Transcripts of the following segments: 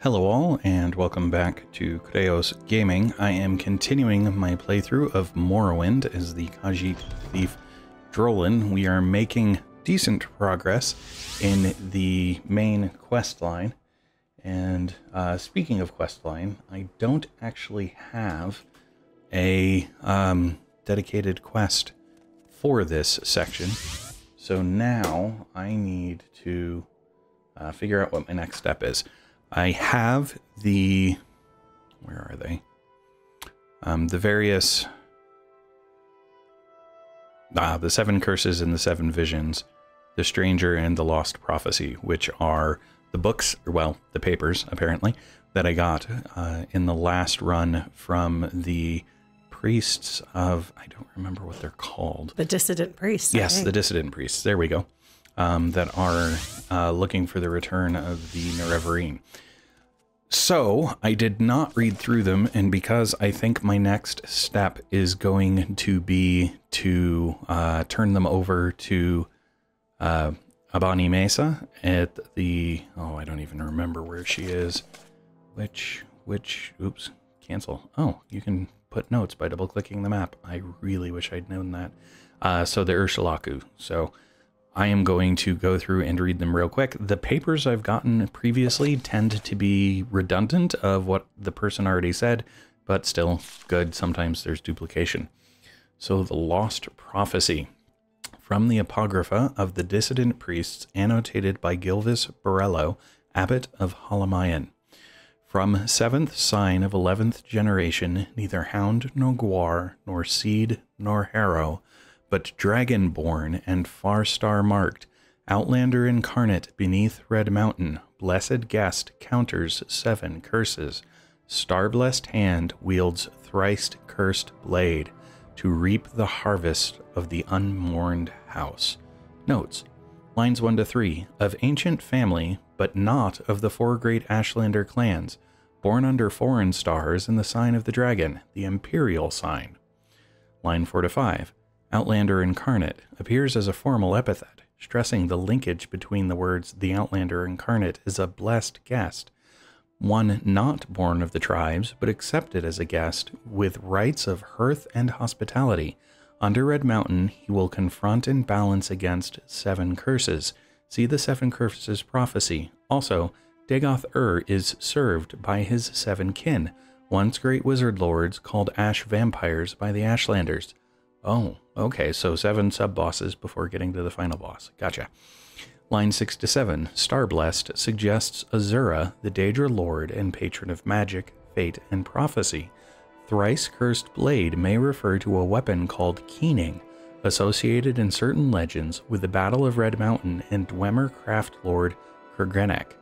Hello all, and welcome back to Chreos Gaming. I am continuing my playthrough of Morrowind as the Khajit Thief Drolan. We are making decent progress in the main quest line. And speaking of quest line, I don't actually have a dedicated quest for this section. So now I need to figure out what my next step is. I have the, where are they? The various, the 7 curses and the 7 visions, the stranger and the lost prophecy, which are the books, well, the papers, apparently, that I got in the last run from the priests of, I don't remember what they're called. The dissident priests. Yes, the dissident priests. There we go. That are looking for the return of the Nerevarine. So I did not read through them, and because I think my next step is going to be to turn them over to Abani Mesa at the, oh, I don't even remember where she is. Which, oops, cancel. Oh, you can put notes by double-clicking the map. I really wish I'd known that. So the Urshalaku. So I am going to go through and read them real quick. The papers I've gotten previously tend to be redundant of what the person already said, but still good. Sometimes there's duplication. So the Lost Prophecy. From the Apocrypha of the Dissident Priests, annotated by Gilvis Borello, Abbot of Halamayan. From 7th sign of 11th generation, neither hound nor gwar, nor seed nor harrow, but dragon-born and far star-marked, outlander incarnate beneath Red Mountain, blessed guest counters 7 curses, star-blessed hand wields thrice-cursed blade, to reap the harvest of the unmourned house. Notes, lines 1 to 3, of ancient family, but not of the 4 great Ashlander clans, born under foreign stars in the sign of the dragon, the imperial sign. Line 4 to 5, Outlander Incarnate appears as a formal epithet, stressing the linkage between the words the Outlander Incarnate is a blessed guest, one not born of the tribes, but accepted as a guest with rights of hearth and hospitality. Under Red Mountain, he will confront and balance against 7 curses. See the 7 curses prophecy. Also, Dagoth is served by his 7 kin, once great wizard lords called Ash Vampires by the Ashlanders. Oh, okay, so 7 sub-bosses before getting to the final boss. Gotcha. Line 6 to 7, Starblessed suggests Azura, the Daedra Lord and patron of magic, fate, and prophecy. Thrice-cursed blade may refer to a weapon called Keening, associated in certain legends with the Battle of Red Mountain and Dwemer craft lord Kurgenek.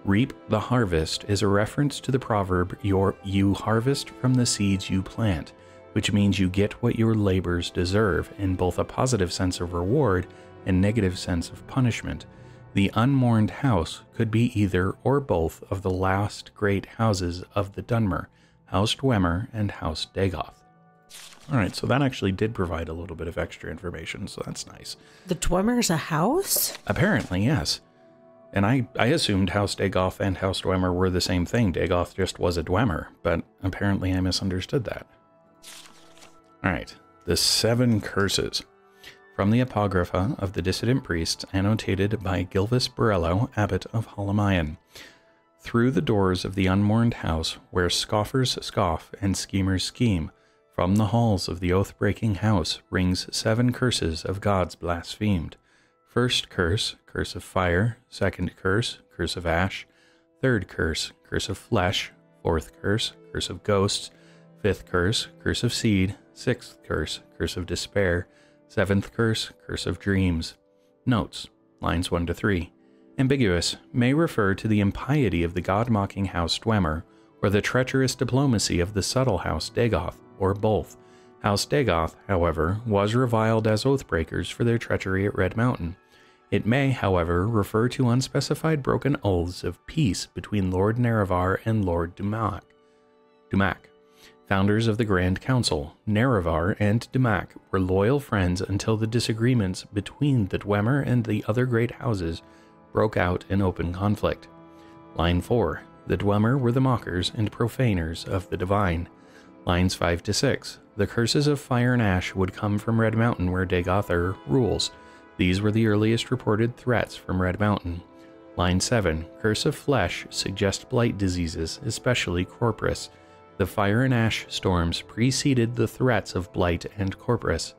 Reap the harvest is a reference to the proverb, you harvest from the seeds you plant, which means you get what your labors deserve in both a positive sense of reward and negative sense of punishment. The unmourned house could be either or both of the last great houses of the Dunmer, House Dwemer and House Dagoth. Alright, so that actually did provide a little bit of extra information, so that's nice. The Dwemer's a house? Apparently, yes. And I assumed House Dagoth and House Dwemer were the same thing. Dagoth just was a Dwemer, but apparently I misunderstood that. Alright, the 7 curses. From the Apocrypha of the Dissident Priests, annotated by Gilvis Borello, Abbot of Halamayan. Through the doors of the unmourned house, where scoffers scoff and schemers scheme, from the halls of the oath-breaking house rings 7 curses of gods blasphemed. First curse, curse of fire. Second curse, curse of ash. Third curse, curse of flesh. Fourth curse, curse of ghosts. Fifth curse, curse of seed. Sixth curse, curse of despair. Seventh curse, curse of dreams. Notes, lines 1 to 3. Ambiguous, may refer to the impiety of the god-mocking House Dwemer, or the treacherous diplomacy of the subtle House Dagoth, or both. House Dagoth, however, was reviled as oathbreakers for their treachery at Red Mountain. It may, however, refer to unspecified broken oaths of peace between Lord Nerevar and Lord Dumak. Founders of the Grand Council, Nerevar and Dumak were loyal friends until the disagreements between the Dwemer and the other great houses broke out in open conflict. Line 4. The Dwemer were the mockers and profaners of the divine. Lines 5 to 6. The curses of fire and ash would come from Red Mountain where Dagoth rules. These were the earliest reported threats from Red Mountain. Line 7. Curse of flesh suggest blight diseases, especially Corpus. The fire and ash storms preceded the threats of blight and Corpus.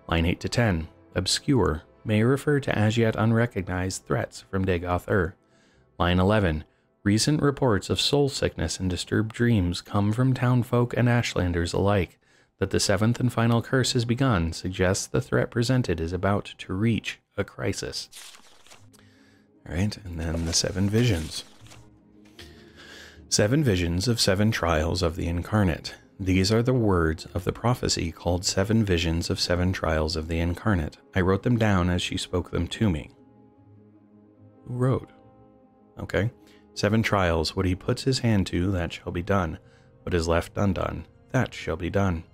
Line 8 to 10. Obscure may refer to as yet unrecognized threats from Dagoth. Line 11. Recent reports of soul sickness and disturbed dreams come from townfolk and ashlanders alike. That the seventh and final curse has begun suggests the threat presented is about to reach a crisis. Alright, and then the 7 visions. 7 visions of 7 trials of the Incarnate. These are the words of the prophecy called 7 visions of 7 trials of the Incarnate. I wrote them down as she spoke them to me. Who wrote? Okay. 7 trials. What he puts his hand to, that shall be done. What is left undone, that shall be done.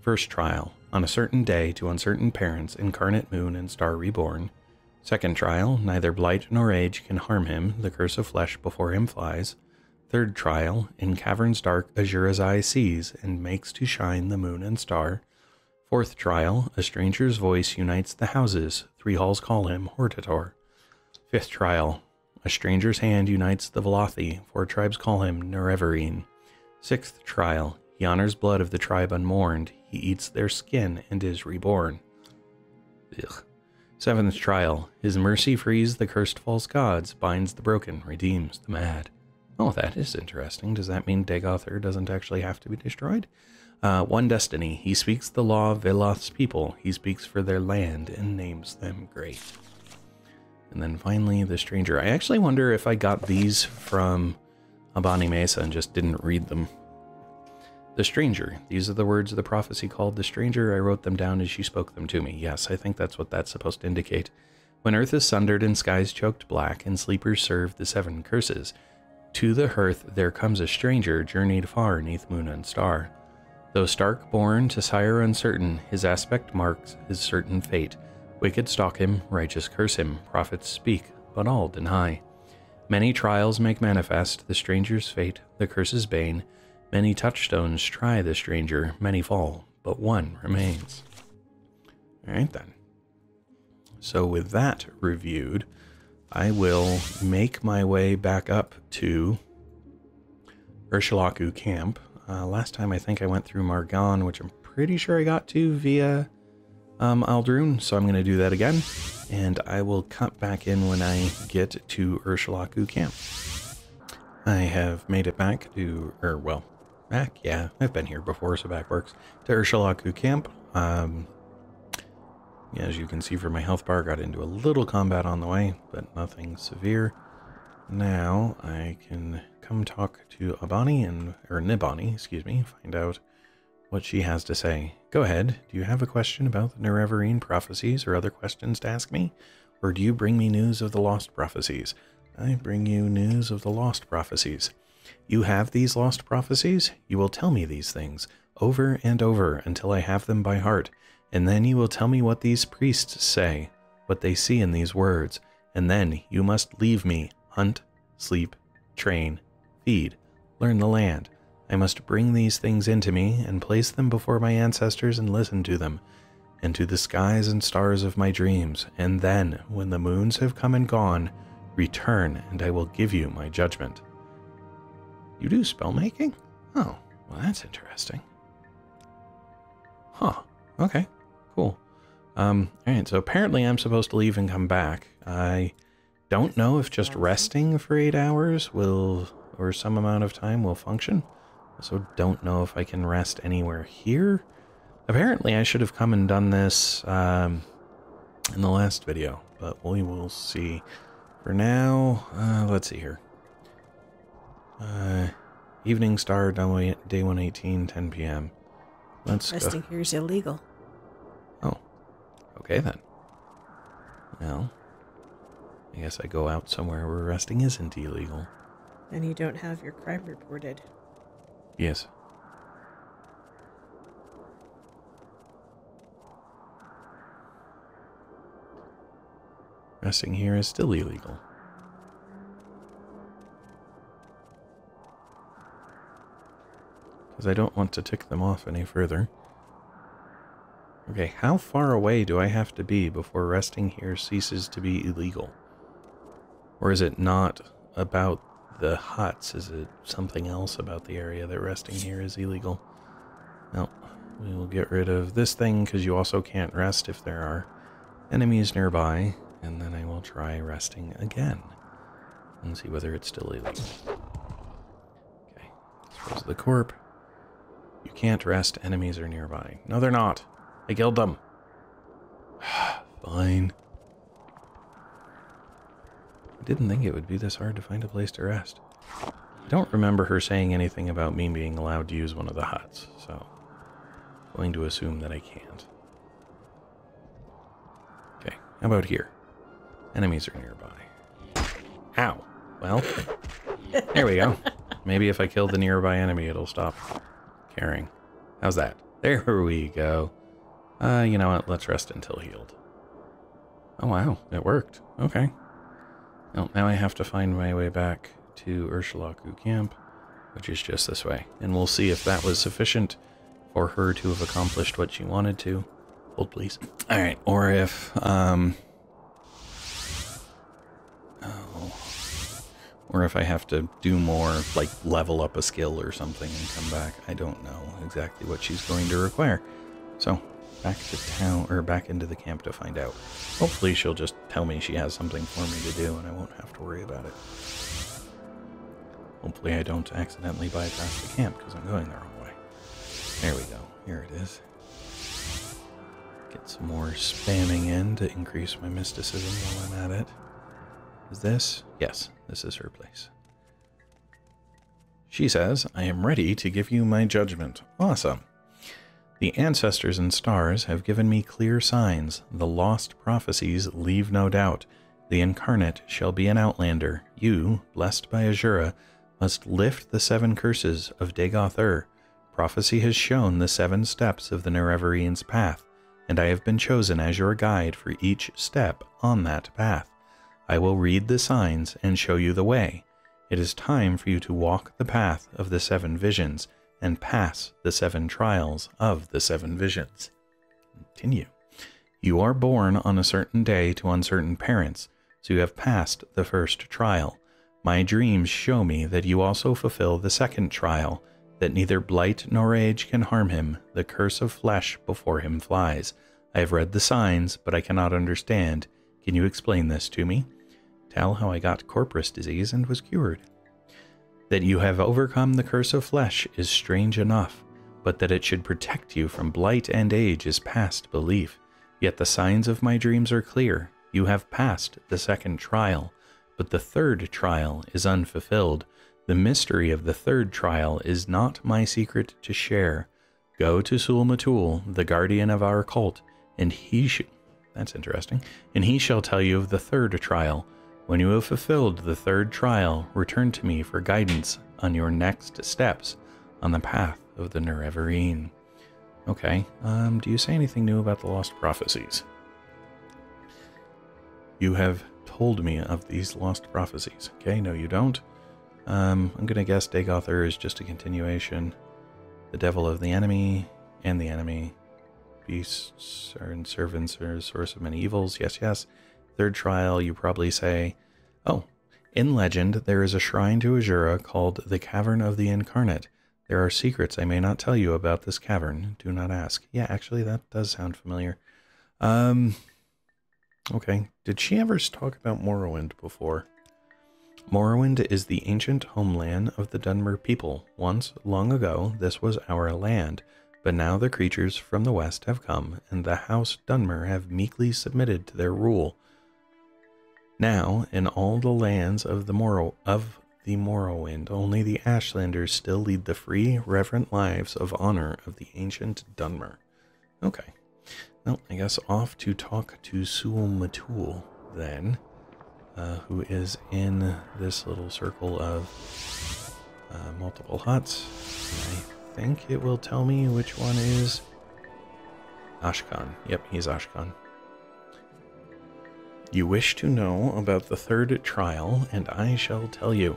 First trial. On a certain day, to uncertain parents, incarnate moon and star reborn. Second trial. Neither blight nor age can harm him. The curse of flesh before him flies. Third trial. In caverns dark, Azura's eye sees, and makes to shine the moon and star. Fourth trial. A stranger's voice unites the houses. 3 halls call him Hortator. Fifth trial. A stranger's hand unites the Velothi. 4 tribes call him Nerevarine. Sixth trial. He honors blood of the tribe unmourned. He eats their skin and is reborn. Ugh. Seventh trial. His mercy frees the cursed false gods, binds the broken, redeems the mad. Oh, that is interesting. Does that mean Dagoth doesn't actually have to be destroyed? 1 destiny. He speaks the law of Veloth's people. He speaks for their land and names them great. And then finally, the stranger. I actually wonder if I got these from Abani Mesa and just didn't read them. The stranger. These are the words of the prophecy called the stranger. I wrote them down as she spoke them to me. Yes, I think that's what that's supposed to indicate. When earth is sundered and skies choked black, and sleepers serve the 7 curses, to the hearth there comes a stranger, journeyed far neath moon and star. Though stark born to sire uncertain, his aspect marks his certain fate. Wicked stalk him, righteous curse him, prophets speak, but all deny. Many trials make manifest the stranger's fate, the curse's bane. Many touchstones try the stranger, many fall, but one remains. Alright then. So with that reviewed, I will make my way back up to Urshalaku camp. Last time I think I went through Margon, which I'm pretty sure I got to via Aldrune, so I'm going to do that again. And I will cut back in when I get to Urshalaku camp. I have made it back to, back, yeah, I've been here before, so back works, to Urshalaku camp. As you can see from my health bar, got into a little combat on the way, but nothing severe. Now I can come talk to Nibani, excuse me, find out what she has to say. Go ahead. Do you have a question about the Nerevarine prophecies or other questions to ask me? Or do you bring me news of the lost prophecies? I bring you news of the lost prophecies. You have these lost prophecies? You will tell me these things over and over until I have them by heart. And then you will tell me what these priests say, what they see in these words. And then you must leave me, hunt, sleep, train, feed, learn the land. I must bring these things into me and place them before my ancestors and listen to them, and to the skies and stars of my dreams. And then, when the moons have come and gone, return, and I will give you my judgment. You do spell making? Oh, well, that's interesting. Huh. Okay. Cool. Alright, so apparently I'm supposed to leave and come back. I don't know if just resting for 8 hours will, or some amount of time will function. So don't know if I can rest anywhere here. Apparently I should have come and done this in the last video, but we will see. For now, let's see here. Evening Star, day 118, 10 p.m. Let's go. Resting here is illegal. Oh, okay then. Well, I guess I go out somewhere where resting isn't illegal. And you don't have your crime reported. Yes. Resting here is still illegal. because I don't want to tick them off any further. Okay, how far away do I have to be before resting here ceases to be illegal? Or is it not about the huts? Is it something else about the area that resting here is illegal? No, we will get rid of this thing because you also can't rest if there are enemies nearby, and then I will try resting again and see whether it's still illegal. Okay, dispose of the corp. You can't rest, enemies are nearby. No, they're not. I killed them. Fine. I didn't think it would be this hard to find a place to rest. I don't remember her saying anything about me being allowed to use one of the huts, so I'm going to assume that I can't. Okay, how about here? Enemies are nearby. Ow. Well, there we go. Maybe if I kill the nearby enemy, it'll stop caring. How's that? There we go. You know what? Let's rest until healed. Oh, wow. It worked. Okay. Well, now I have to find my way back to Urshalaku camp, which is just this way. And we'll see if that was sufficient for her to have accomplished what she wanted to. Hold, please. All right. Or if, or if I have to do more, like level up a skill or something and come back. I don't know exactly what she's going to require. So, back to town, or back into the camp to find out. Hopefully she'll just tell me she has something for me to do and I won't have to worry about it. Hopefully I don't accidentally bypass the camp because I'm going the wrong way. There we go. Here it is. Get some more spamming in to increase my mysticism while I'm at it. Is this? Yes, this is her place. She says, I am ready to give you my judgment. Awesome. The ancestors and stars have given me clear signs. The lost prophecies leave no doubt. The Incarnate shall be an outlander. You, blessed by Azura, must lift the 7 curses of Dagoth-Ur. Prophecy has shown the 7 steps of the Nerevarine's path, and I have been chosen as your guide for each step on that path. I will read the signs and show you the way. It is time for you to walk the path of the 7 visions, and pass the 7 trials of the 7 visions. Continue. You are born on a certain day to uncertain parents, so you have passed the first trial. My dreams show me that you also fulfill the second trial, that neither blight nor age can harm him, the curse of flesh before him flies. I have read the signs, but I cannot understand. Can you explain this to me? Tell how I got corporous disease and was cured. That you have overcome the curse of flesh is strange enough, but that it should protect you from blight and age is past belief. Yet the signs of my dreams are clear. You have passed the second trial, but the third trial is unfulfilled. The mystery of the third trial is not my secret to share. Go to Sul-Matuul, the guardian of our cult, and he that's interesting. And he shall tell you of the third trial. When you have fulfilled the third trial, return to me for guidance on your next steps on the path of the Nerevarine. Okay, do you say anything new about the lost prophecies? You have told me of these lost prophecies. Okay, no you don't. I'm gonna guess Dagoth-Ur is just a continuation. The devil of the enemy and the enemy. Beasts and servants are a source of many evils. Yes, yes. Third trial, you probably say, oh, in legend, there is a shrine to Azura called the Cavern of the Incarnate. There are secrets I may not tell you about this cavern. Do not ask. Yeah, actually, that does sound familiar. Okay. Did she ever talk about Morrowind before? Morrowind is the ancient homeland of the Dunmer people. Once, long ago, this was our land. But now the creatures from the west have come, and the House Dunmer have meekly submitted to their rule. Now, in all the lands of the Morrowind, only the Ashlanders still lead the free, reverent lives of honor of the ancient Dunmer. Okay. Well, I guess off to talk to Sul-Matuul, then, who is in this little circle of multiple huts. I think it will tell me which one is Ashkan. Yep, he's Ashkan. You wish to know about the third trial, and I shall tell you.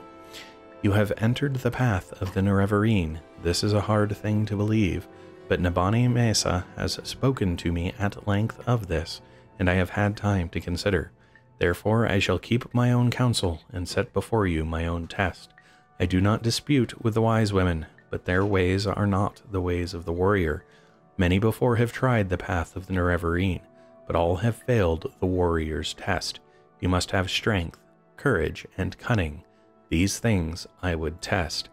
You have entered the path of the Nerevarine. This is a hard thing to believe, but Nabani Mesa has spoken to me at length of this, and I have had time to consider. Therefore I shall keep my own counsel and set before you my own test. I do not dispute with the wise women, but their ways are not the ways of the warrior. Many before have tried the path of the Nerevarine, but all have failed the warrior's test. You must have strength, courage, and cunning. These things I would test.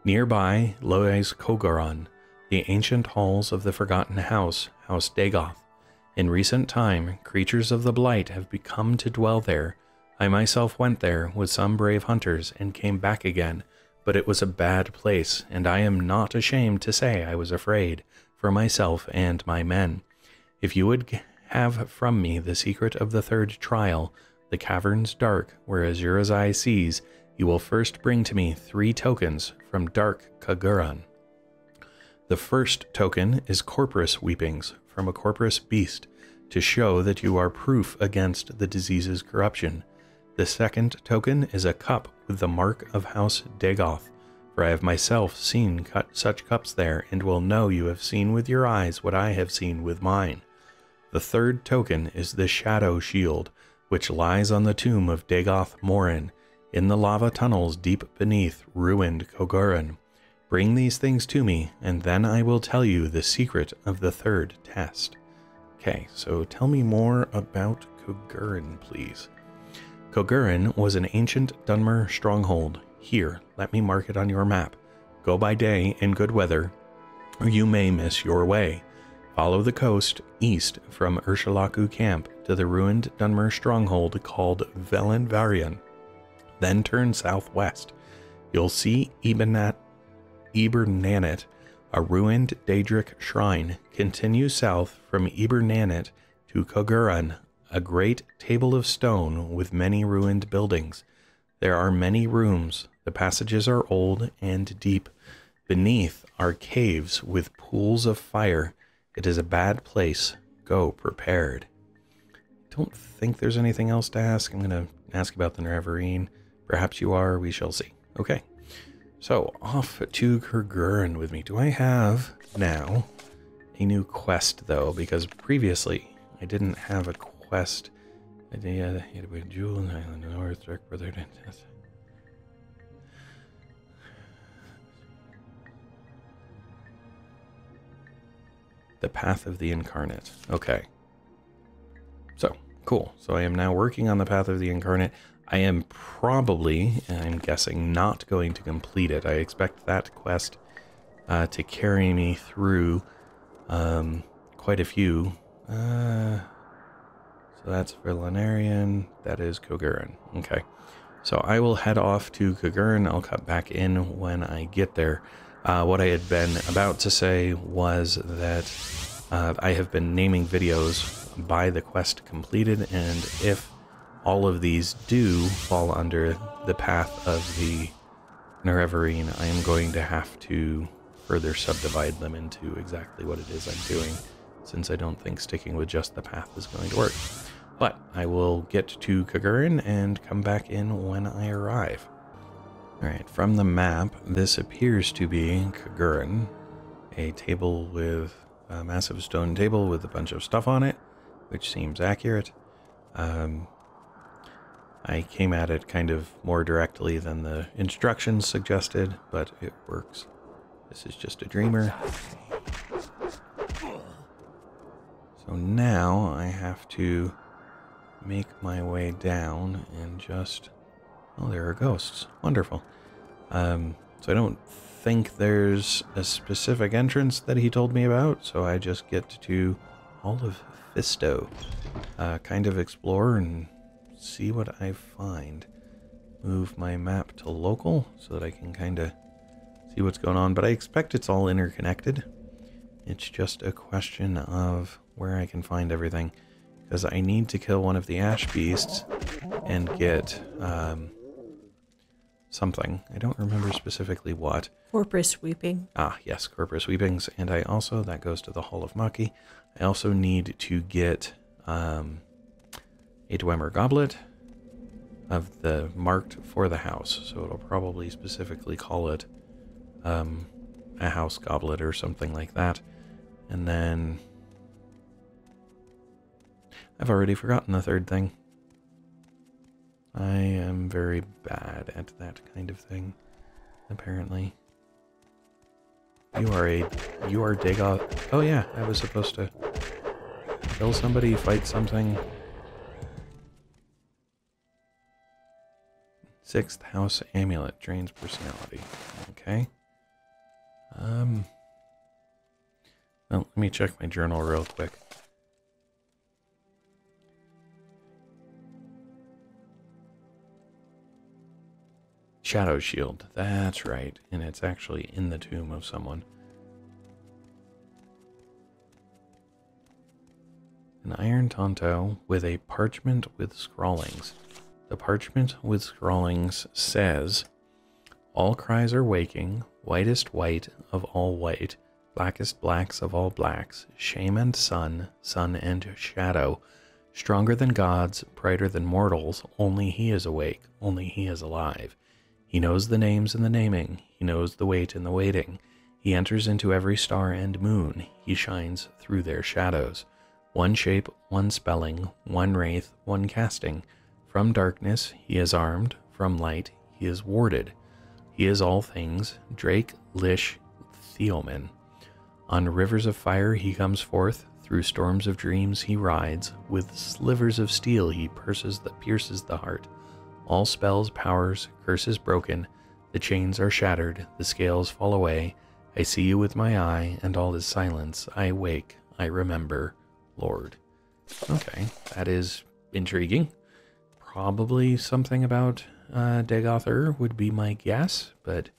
Nearby lies Kogaron, the ancient halls of the Forgotten House, House Dagoth. In recent time, creatures of the Blight have come to dwell there. I myself went there with some brave hunters and came back again, but it was a bad place, and I am not ashamed to say I was afraid for myself and my men. If you would have from me the secret of the third trial, the caverns dark, where Azura's eye sees, you will first bring to me 3 tokens from dark Khaguran. The first token is Corpus Weepings from a Corpus beast, to show that you are proof against the disease's corruption. The second token is a cup with the mark of House Dagoth, for I have myself seen such cups there, and will know you have seen with your eyes what I have seen with mine. The third token is the Shadow Shield, which lies on the tomb of Dagoth Morin, in the lava tunnels deep beneath ruined Khaguran. Bring these things to me, and then I will tell you the secret of the third test. Okay, so tell me more about Khaguran, please. Khaguran was an ancient Dunmer stronghold. Here, let me mark it on your map. Go by day in good weather, or you may miss your way. Follow the coast east from Urshalaku camp to the ruined Dunmer stronghold called Velenvarian. Then turn southwest. You'll see Ibernanit, a ruined Daedric shrine. Continue south from Ibernanit to Khaguran, a great table of stone with many ruined buildings. There are many rooms. The passages are old and deep. Beneath are caves with pools of fire. It is a bad place. Go prepared. I don't think there's anything else to ask. I'm going to ask about the Nerevarine. Perhaps you are. We shall see. Okay. So, off to Khaguran with me. Do I have now a new quest, though? Because previously, I didn't have a quest. The Path of the Incarnate. Okay. So, cool. So I am now working on the Path of the Incarnate. I am probably, I'm guessing, not going to complete it. I expect that quest to carry me through quite a few. So that's for Lanarian. That is Khaguran. Okay. So I will head off to Khaguran. I'll cut back in when I get there. What I had been about to say was that I have been naming videos by the quest completed, and if all of these do fall under the path of the Nerevarine, I am going to have to further subdivide them into exactly what it is I'm doing, since I don't think sticking with just the path is going to work. But I will get to Khaguran and come back in when I arrive. Alright, from the map, this appears to be Khaguran, a table with a massive stone table with a bunch of stuff on it, which seems accurate. I came at it kind of more directly than the instructions suggested, but it works. This is just a dreamer. So now I have to make my way down and just... Oh, there are ghosts. Wonderful. So I don't think there's a specific entrance that he told me about, so I just get to Hall of Fisto. Kind of explore and see what I find. Move my map to local so that I can kind of see what's going on, but I expect it's all interconnected. It's just a question of where I can find everything, because I need to kill one of the ash beasts and get something. I don't remember specifically what. Corpus Weeping. Ah, yes, Corpus Weepings. And I also, that goes to the Hall of Maki. I also need to get a Dwemer Goblet. of the marked for the house, so it'll probably specifically call it a house goblet or something like that. And then I've already forgotten the third thing. I am very bad at that kind of thing, apparently. You are Dagoth. Oh yeah, I was supposed to kill somebody, fight something. 6th house amulet drains personality. Okay. Well, let me check my journal real quick. Shadow shield. That's right. And it's actually in the tomb of someone. An iron tonto with a parchment with scrawlings. The parchment with scrawlings says, all cries are waking, whitest white of all white, blackest blacks of all blacks, shame and sun, sun and shadow, stronger than gods, brighter than mortals, only he is awake, only he is alive. He knows the names and the naming, he knows the weight and the waiting. He enters into every star and moon, he shines through their shadows. One shape, one spelling, one wraith, one casting. From darkness he is armed, from light he is warded. He is all things, Drake, Lish, Theoman. On rivers of fire he comes forth, through storms of dreams he rides, with slivers of steel he pierces the heart. All spells, powers, curses broken, the chains are shattered, the scales fall away. I see you with my eye, and all is silence. I wake, I remember, Lord. Okay, that is intriguing. Probably something about Dagoth would be my guess, but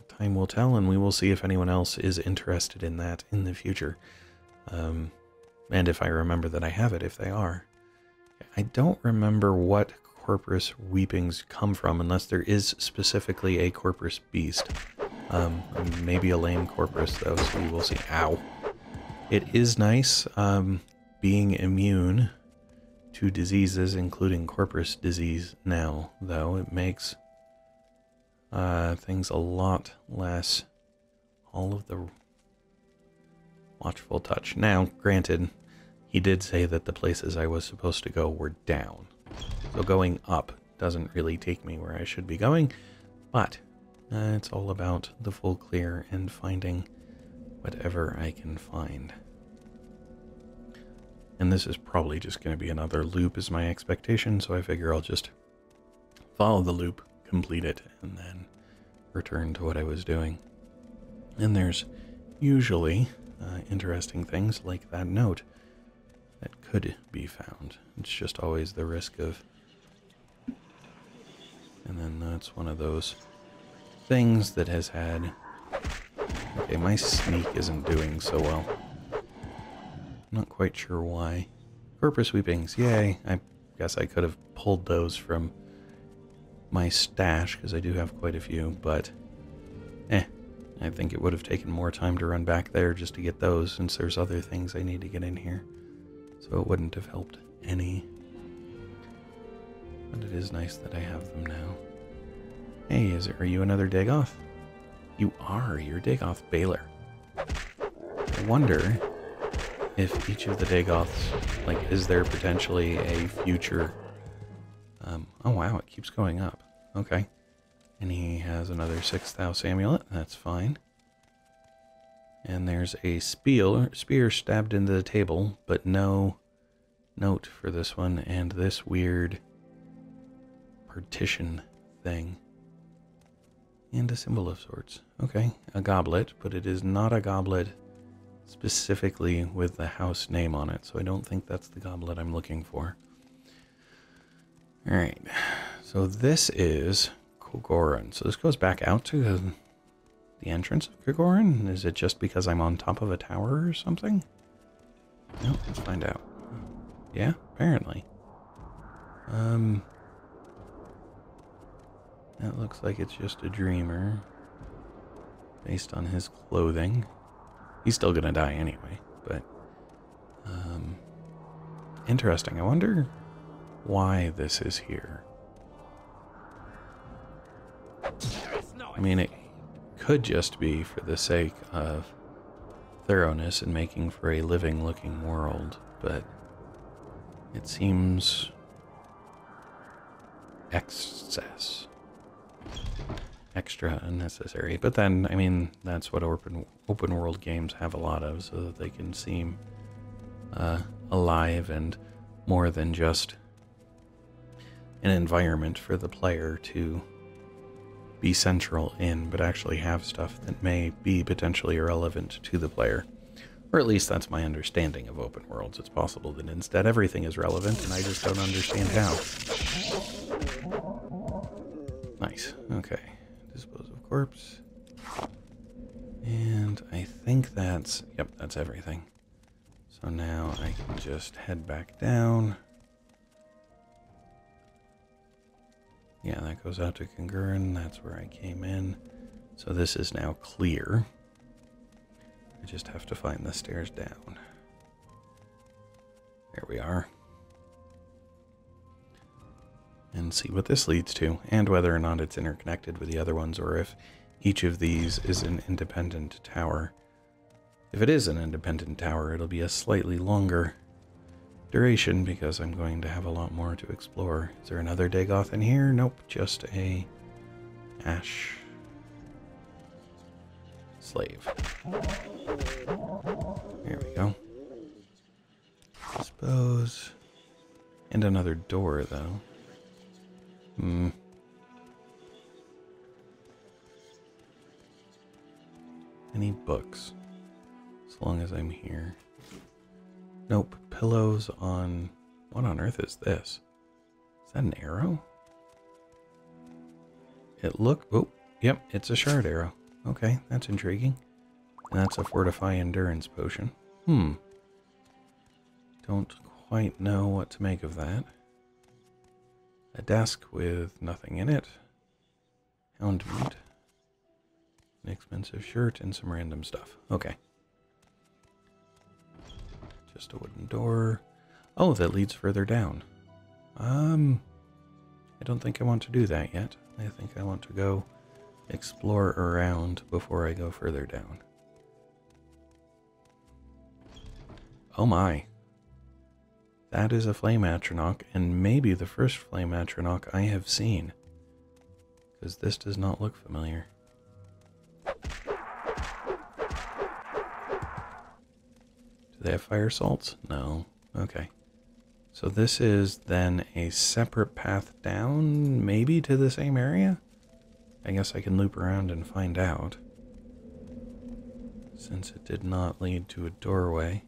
time will tell, and we will see if anyone else is interested in that in the future. And if I remember that I have it, if they are. I don't remember what Corpus Weepings come from, unless there is specifically a Corpus Beast. Maybe a lame Corpus, though, so we will see. Ow. It is nice being immune to diseases, including Corpus disease now, though. It makes things a lot less. All of the watchful touch. Now, granted, he did say that the places I was supposed to go were down. So going up doesn't really take me where I should be going, but it's all about the full clear and finding whatever I can find. And this is probably just going to be another loop is my expectation, so I figure I'll just follow the loop, complete it, and then return to what I was doing. And there's usually interesting things like that note that could be found. It's just always the risk of... And then that's one of those things that has had... Okay, my sneak isn't doing so well. Not quite sure why. Corpus Weepings, yay. I guess I could have pulled those from my stash, because I do have quite a few, but... I think it would have taken more time to run back there just to get those, since there's other things I need to get in here. So it wouldn't have helped any. But it is nice that I have them now. Hey, are you another Dagoth? You are. You're Dagoth Baylor. I wonder if each of the Dagoths, like, is there potentially a future... oh wow, it keeps going up. Okay. And he has another 6th house amulet. That's fine. And there's a spear stabbed into the table, but no note for this one, and this weird partition thing. And a symbol of sorts. Okay, a goblet, but it is not a goblet specifically with the house name on it, so I don't think that's the goblet I'm looking for. Alright, so this is Kogoran. So this goes back out to the entrance of Kogoran? Is it just because I'm on top of a tower or something? No, let's find out. Yeah, apparently. That looks like it's just a dreamer based on his clothing. He's still gonna die anyway, but interesting. I wonder why this is here. I mean, it could just be for the sake of thoroughness and making for a living-looking world, but it seems extra unnecessary. But then, I mean, that's what open world games have a lot of, so that they can seem alive and more than just an environment for the player to be central in, but actually have stuff that may be potentially irrelevant to the player. Or at least that's my understanding of open worlds. It's possible that instead everything is relevant and I just don't understand how. Nice. Okay. Dispose of corpse. And I think that's... Yep, that's everything. So now I can just head back down. Yeah, that goes out to Congurin. That's where I came in. So this is now clear. I just have to find the stairs down. There we are. And see what this leads to, and whether or not it's interconnected with the other ones, or if each of these is an independent tower. If it is an independent tower, it'll be a slightly longer duration, because I'm going to have a lot more to explore. Is there another Dagoth in here? Nope, just a ash slave. There we go. Dispose. And another door, though. Any books? As long as I'm here. Nope. Pillows on... What on earth is this? Is that an arrow? It look... Oh, yep, it's a shard arrow. Okay, that's intriguing. And that's a fortify endurance potion. Don't quite know what to make of that. A desk with nothing in it. Hound meat. An expensive shirt and some random stuff. Okay. Just a wooden door. Oh, that leads further down. I don't think I want to do that yet. I think I want to go explore around before I go further down. Oh my. That is a flame atronach, and maybe the first flame atronach I have seen. Because this does not look familiar. Do they have fire salts? No. Okay. So this is then a separate path down, maybe to the same area? I guess I can loop around and find out. Since it did not lead to a doorway.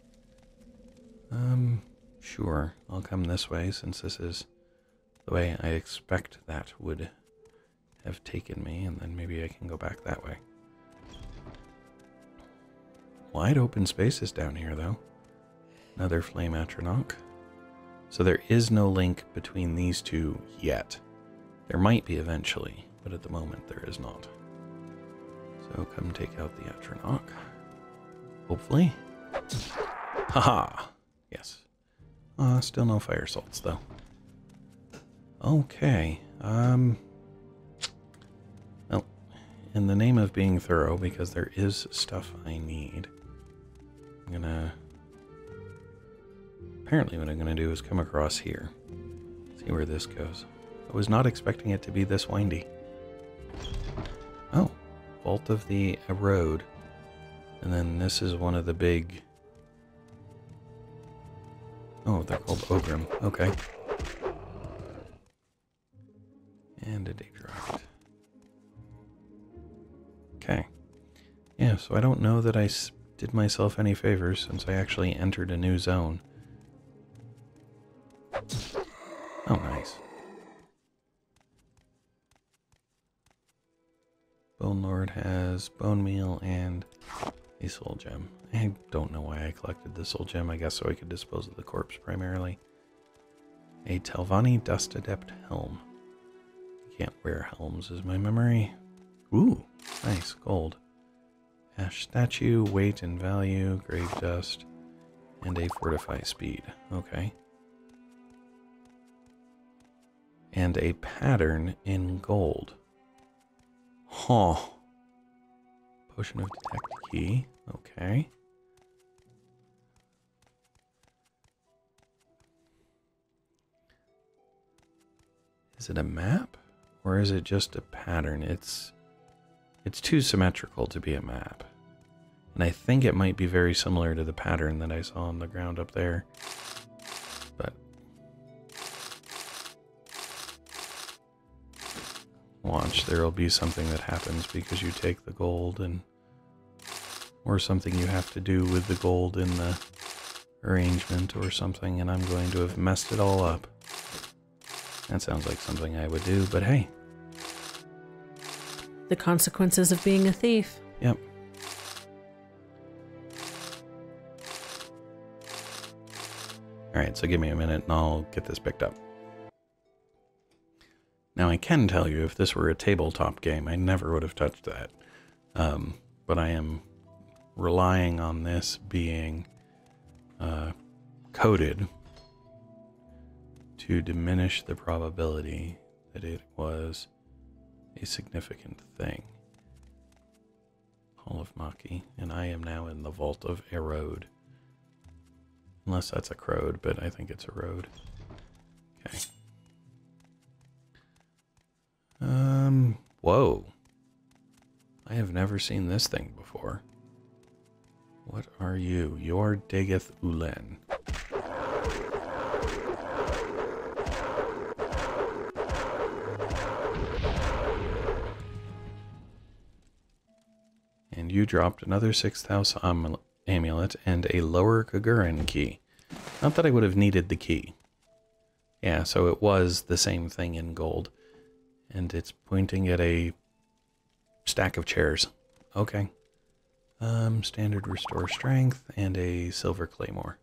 Sure. I'll come this way, since this is the way I expect that would have taken me, and then maybe I can go back that way. Wide open spaces down here, though. Another flame atronach. So there is no link between these two yet. There might be eventually, but at the moment there is not. So come take out the atronach. Hopefully. Haha! Yes. Still no fire salts, though. Okay. Well, in the name of being thorough, because there is stuff I need, I'm gonna... Apparently what I'm gonna do is come across here. See where this goes. I was not expecting it to be this windy. Oh. Vault of the Road. And then this is one of the big... Oh, they're called Ogrim. Okay. And a Daedroct. Okay. Yeah, so I don't know that I did myself any favors since I actually entered a new zone. Oh, nice. Bone Lord has bone meal and a soul gem. I don't know why I collected the soul gem. I guess so I could dispose of the corpse primarily. A Telvanni Dust Adept helm. I can't wear helms, is my memory. Ooh, nice, gold. Ash statue, weight and value, grave dust, and a fortify speed. Okay. and a pattern in gold. Huh. Potion of detect key. Okay. Is it a map? Or is it just a pattern? It's too symmetrical to be a map. And I think it might be very similar to the pattern that I saw on the ground up there. But watch, there will be something that happens because you take the gold, and or something you have to do with the gold in the arrangement or something, and I'm going to have messed it all up. That sounds like something I would do, but hey. The consequences of being a thief. Yep. Alright, so give me a minute and I'll get this picked up. Now I can tell you, if this were a tabletop game, I never would have touched that. But I am relying on this being coded to diminish the probability that it was a significant thing. Hall of Maki, and I am now in the Vault of Erode. Unless that's a crowd, but I think it's a road. Okay. Whoa. I have never seen this thing before. What are you? You're Digeth Ulen. And you dropped another 6th house amulet and a lower Kagurran key. Not that I would have needed the key. Yeah, so it was the same thing in gold. And it's pointing at a stack of chairs. Okay. Standard restore strength and a silver claymore.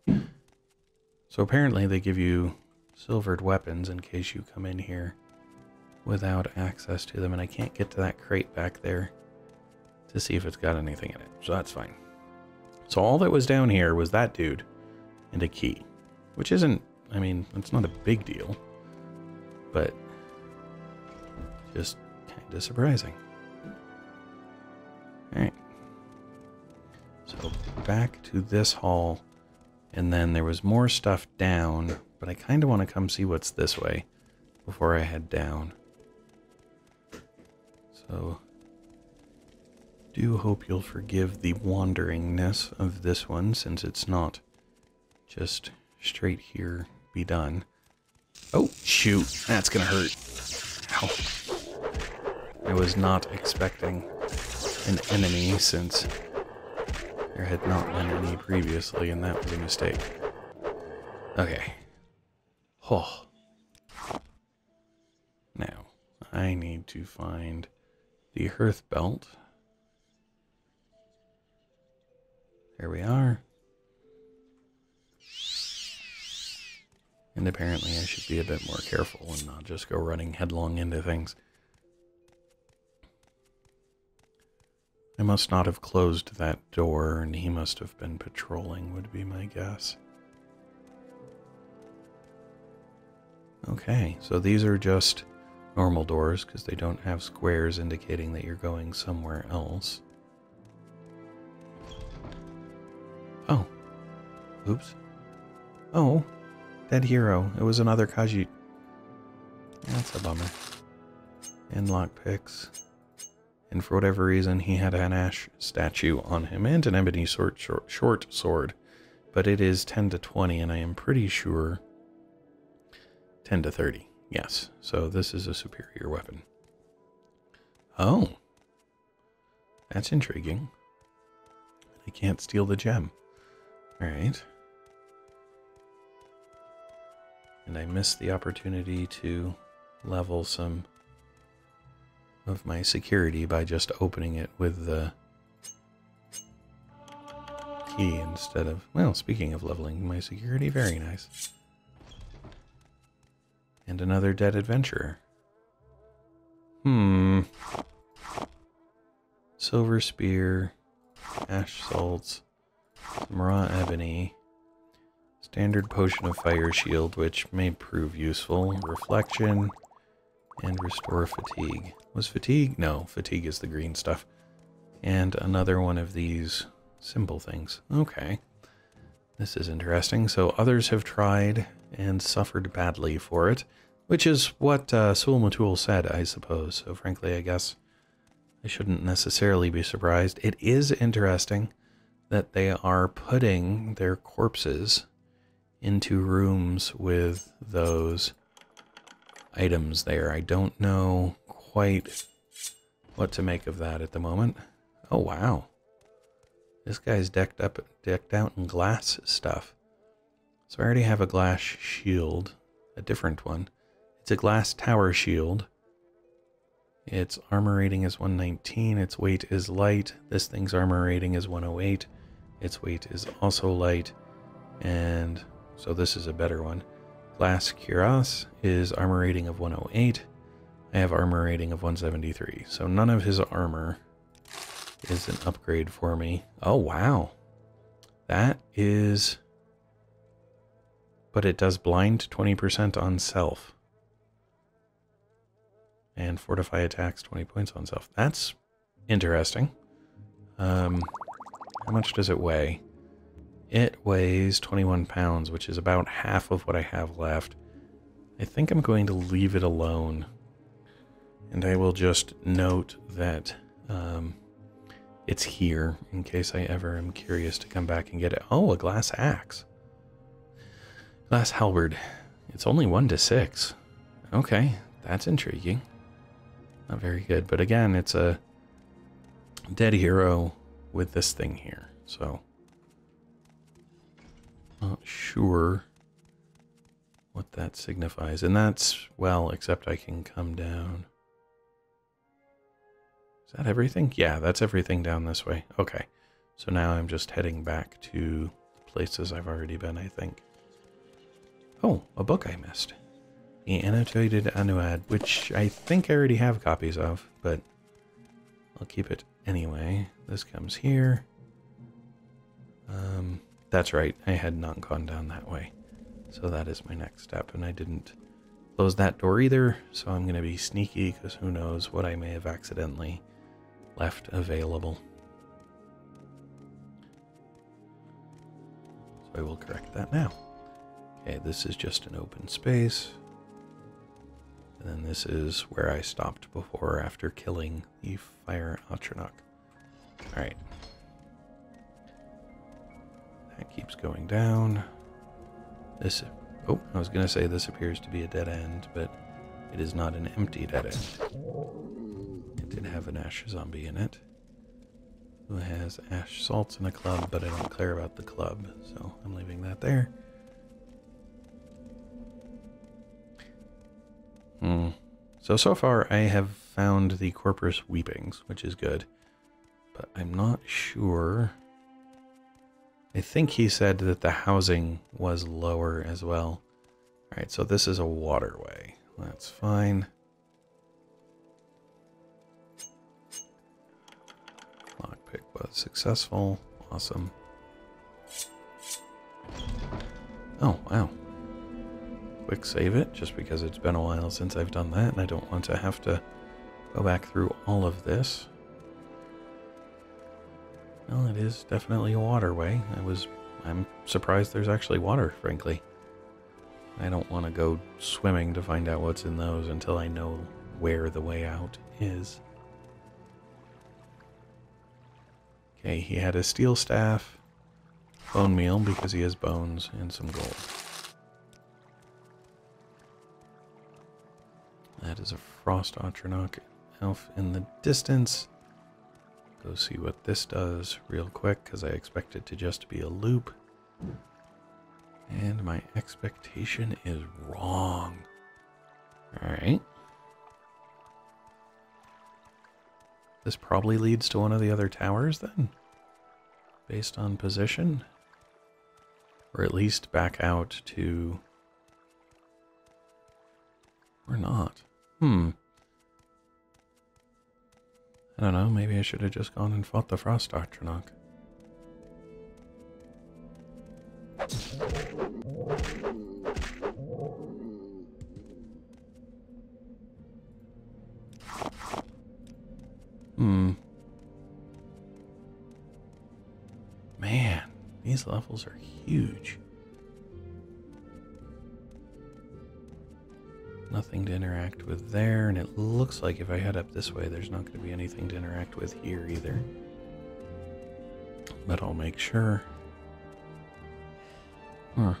So apparently they give you silvered weapons in case you come in here without access to them. And I can't get to that crate back there to see if it's got anything in it. So that's fine. So all that was down here was that dude and a key. Which isn't, I mean, it's not a big deal. But just kind of surprising. Alright. So back to this hall. And then there was more stuff down. But I kind of want to come see what's this way before I head down. So do hope you'll forgive the wanderingness of this one, since it's not just straight here, be done. Oh, shoot. That's gonna hurt. Ow. I was not expecting an enemy, since there had not been any previously, and that was a mistake. Okay. Oh. Now, I need to find the hearth belt. There we are. And apparently I should be a bit more careful and not just go running headlong into things. I must not have closed that door, and he must have been patrolling, would be my guess. Okay, so these are just normal doors because they don't have squares indicating that you're going somewhere else. Oh. Oops. Oh. Dead hero. It was another Khajit. That's a bummer. And lockpicks. And for whatever reason, he had an ash statue on him and an ebony short sword. But it is 10 to 20, and I am pretty sure 10 to 30. Yes. So this is a superior weapon. Oh. That's intriguing. I can't steal the gem. Alright. And I missed the opportunity to level some of my security by just opening it with the key instead of... Well, speaking of leveling my security, very nice. And another dead adventurer. Silver spear, ash salts, some raw ebony, standard potion of fire shield, which may prove useful, reflection, And restore fatigue. Was fatigue? No, fatigue is the green stuff. And another one of these simple things. Okay. This is interesting. So others have tried and suffered badly for it, which is what Sul-Matuul said, I suppose. So frankly, I guess I shouldn't necessarily be surprised. It is interesting that they are putting their corpses into rooms with those items there. I don't know quite what to make of that at the moment. Oh, wow. This guy's decked out in glass stuff. So I already have a glass shield, a different one. It's a glass tower shield. Its armor rating is 119. Its weight is light. This thing's armor rating is 108. Its weight is also light. And so this is a better one. Glass Chreos is armor rating of 108. I have armor rating of 173. So none of his armor is an upgrade for me. Oh, wow. That is... But it does blind 20% on self. And fortify attacks 20 points on self. That's interesting. How much does it weigh? It weighs 21 pounds, which is about half of what I have left. I think I'm going to leave it alone. And I will just note that it's here in case I ever am curious to come back and get it. Oh, a glass axe. Glass halberd. It's only 1 to 6. Okay, that's intriguing. Not very good, but again, it's a dead hero with this thing here, so not sure what that signifies. And that's, well, except I can come down. Is that everything? Yeah, that's everything down this way. Okay, so now I'm just heading back to the places I've already been, I think. Oh, a book I missed. The Annotated Annuad, which I think I already have copies of, but I'll keep it anyway. This comes here. That's right, I had not gone down that way. So that is my next step, and I didn't close that door either, so I'm going to be sneaky, because who knows what I may have accidentally left available. So I will correct that now. Okay, this is just an open space. And then this is where I stopped before after killing the fire Atronach. Alright. That keeps going down. This... Oh, I was going to say this appears to be a dead end, but it is not an empty dead end. It did have an ash zombie in it, who has ash salts and a club, but I don't care about the club, so I'm leaving that there. So far I have found the Corpus Weepings, which is good, but I'm not sure. I think he said that the housing was lower as well. Alright, so this is a waterway. That's fine. Lockpick was successful. Awesome. Oh, wow. Quick save it, just because it's been a while since I've done that, and I don't want to have to go back through all of this. Well, it is definitely a waterway. I'm surprised there's actually water, frankly. I don't want to go swimming to find out what's in those until I know where the way out is. Okay, he had a steel staff, bone meal because he has bones, and some gold. That is a frost Atronach elf in the distance. Go see what this does real quick, because I expect it to just be a loop. And my expectation is wrong. Alright. This probably leads to one of the other towers then, based on position. Or at least back out to... Or not. I don't know, maybe I should have just gone and fought the Frost Atronach. Man, these levels are huge. Nothing to interact with there, and it looks like if I head up this way, there's not going to be anything to interact with here either. But I'll make sure. Huh.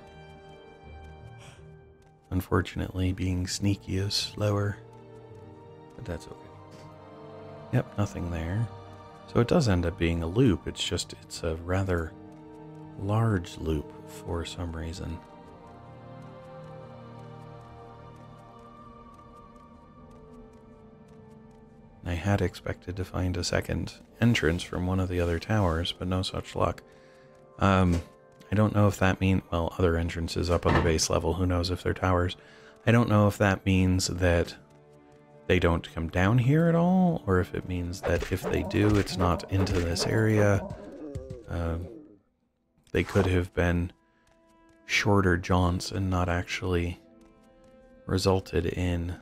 Unfortunately, being sneaky is slower, but that's okay. Yep, nothing there. So it does end up being a loop, it's a rather large loop for some reason. I had expected to find a second entrance from one of the other towers, but no such luck. I don't know if that means, well, other entrances up on the base level, who knows if they're towers. I don't know if that means that they don't come down here at all, or if it means that if they do, it's not into this area. They could have been shorter jaunts and not actually resulted in...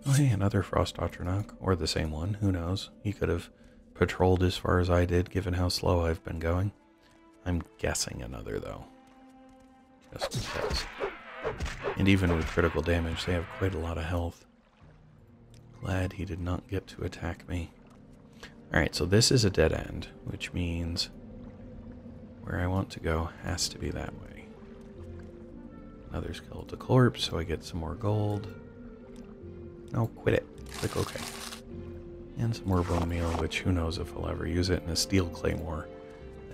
Oh, hey, another Frost Atronach, or the same one, who knows? He could have patrolled as far as I did, given how slow I've been going. I'm guessing another, though. Just because. And even with critical damage, they have quite a lot of health. Glad he did not get to attack me. Alright, so this is a dead end, which means where I want to go has to be that way. Another skeletal corpse, so I get some more gold. No, quit it. Click OK. And some more bone meal, which who knows if I'll ever use it in a steel claymore.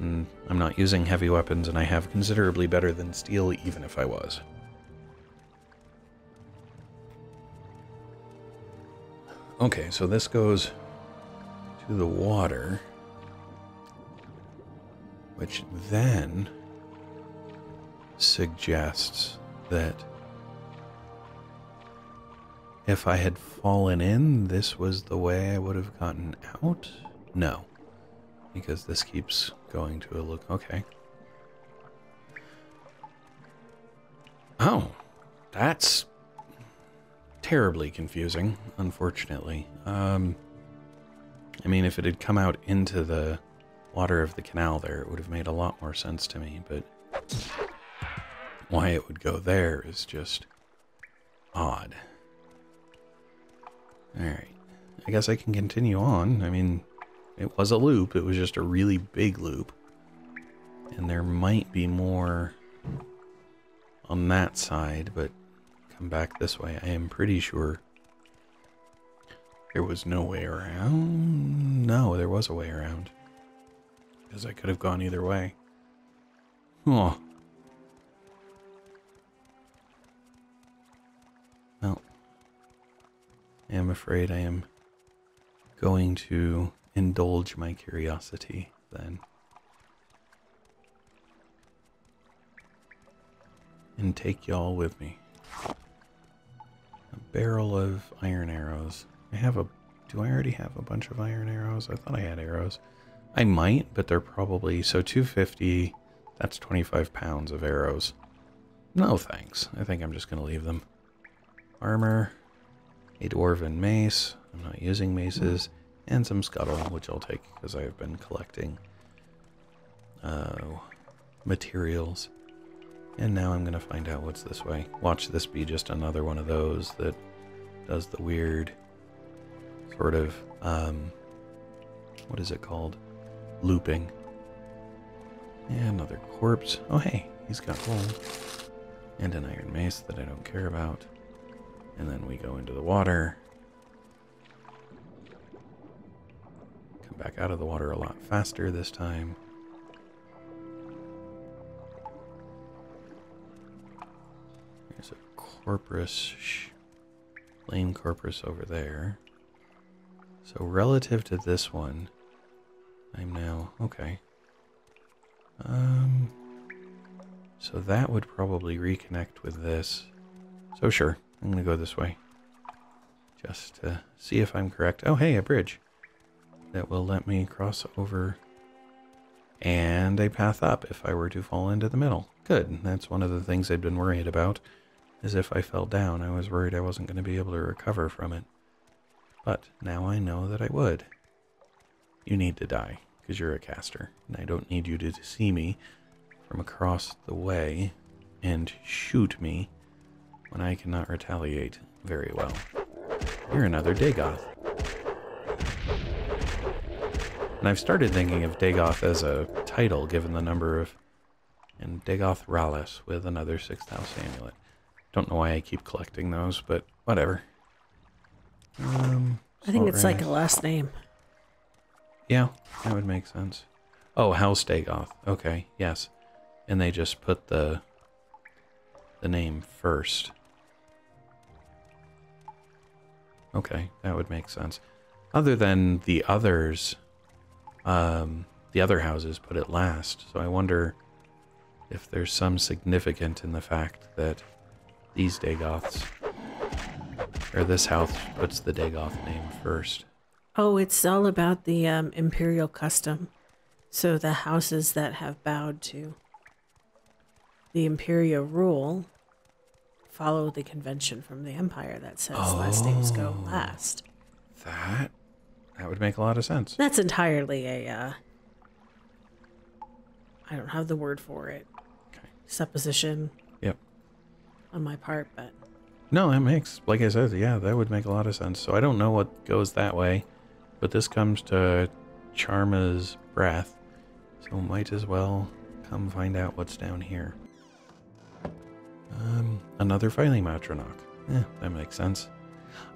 And I'm not using heavy weapons, and I have considerably better than steel, even if I was. Okay, so this goes to the water, which then suggests that if I had fallen in, this was the way I would have gotten out? No, because this keeps going to a look. Okay. Oh, that's terribly confusing, unfortunately. I mean, if it had come out into the water of the canal there, it would have made a lot more sense to me, but why it would go there is just odd. Alright, I guess I can continue on. I mean, it was a loop, it was just a really big loop. And there might be more on that side, but come back this way. I am pretty sure there was no way around. No, there was a way around. Because I could have gone either way. Oh. Well, I am afraid I am going to indulge my curiosity then. And take y'all with me. A barrel of iron arrows. Do I already have a bunch of iron arrows? I thought I had arrows. I might, but they're probably, so 250, that's 25 pounds of arrows. No thanks. I think I'm just going to leave them. Armor, a dwarven mace. I'm not using maces. And some scuttle, which I'll take because I have been collecting materials. And now I'm going to find out what's this way. Watch this be just another one of those that does the weird sort of, what is it called? Looping. And another corpse. Oh, hey, he's got gold. And an iron mace that I don't care about. And then we go into the water. Come back out of the water a lot faster this time. There's a corpus, flame corpus over there. So relative to this one, I'm now, okay. So that would probably reconnect with this. So sure, I'm gonna go this way. Just to see if I'm correct. Oh hey, a bridge. That will let me cross over. And a path up if I were to fall into the middle. Good, that's one of the things I'd been worried about. Is if I fell down, I was worried I wasn't going to be able to recover from it. But now I know that I would. You need to die, because you're a caster, and I don't need you to see me from across the way and shoot me when I cannot retaliate very well. You're another Dagoth. And I've started thinking of Dagoth as a title, given the number of... And Dagoth Rallis with another 6th house amulet. Don't know why I keep collecting those, but whatever. I think it's like a last name. Yeah, that would make sense. Oh, House Dagoth. Okay, yes. And they just put the name first. Okay, that would make sense. Other than the others, the other houses put it last. So I wonder if there's some significance in the fact that these Dagoths, or this house puts the Dagoth name first. Oh, it's all about the imperial custom. So the houses that have bowed to the imperial rule follow the convention from the empire that says last names go last. That would make a lot of sense. That's entirely a, I don't have the word for it. Okay. Supposition. Yep. On my part, but... No, that makes, like I said, yeah, that would make a lot of sense. So I don't know what goes that way, but this comes to Charma's breath, so might as well come find out what's down here. Another filing Matronach. That makes sense.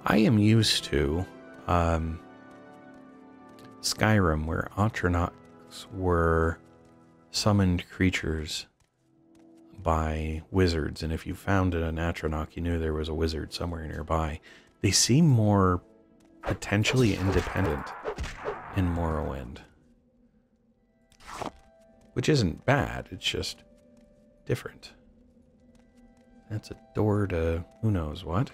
I am used to Skyrim, where Atronachs were summoned creatures by wizards, and if you found an Atronach, you knew there was a wizard somewhere nearby. They seem more potentially independent in Morrowind, which isn't bad, it's just different. That's a door to who knows what.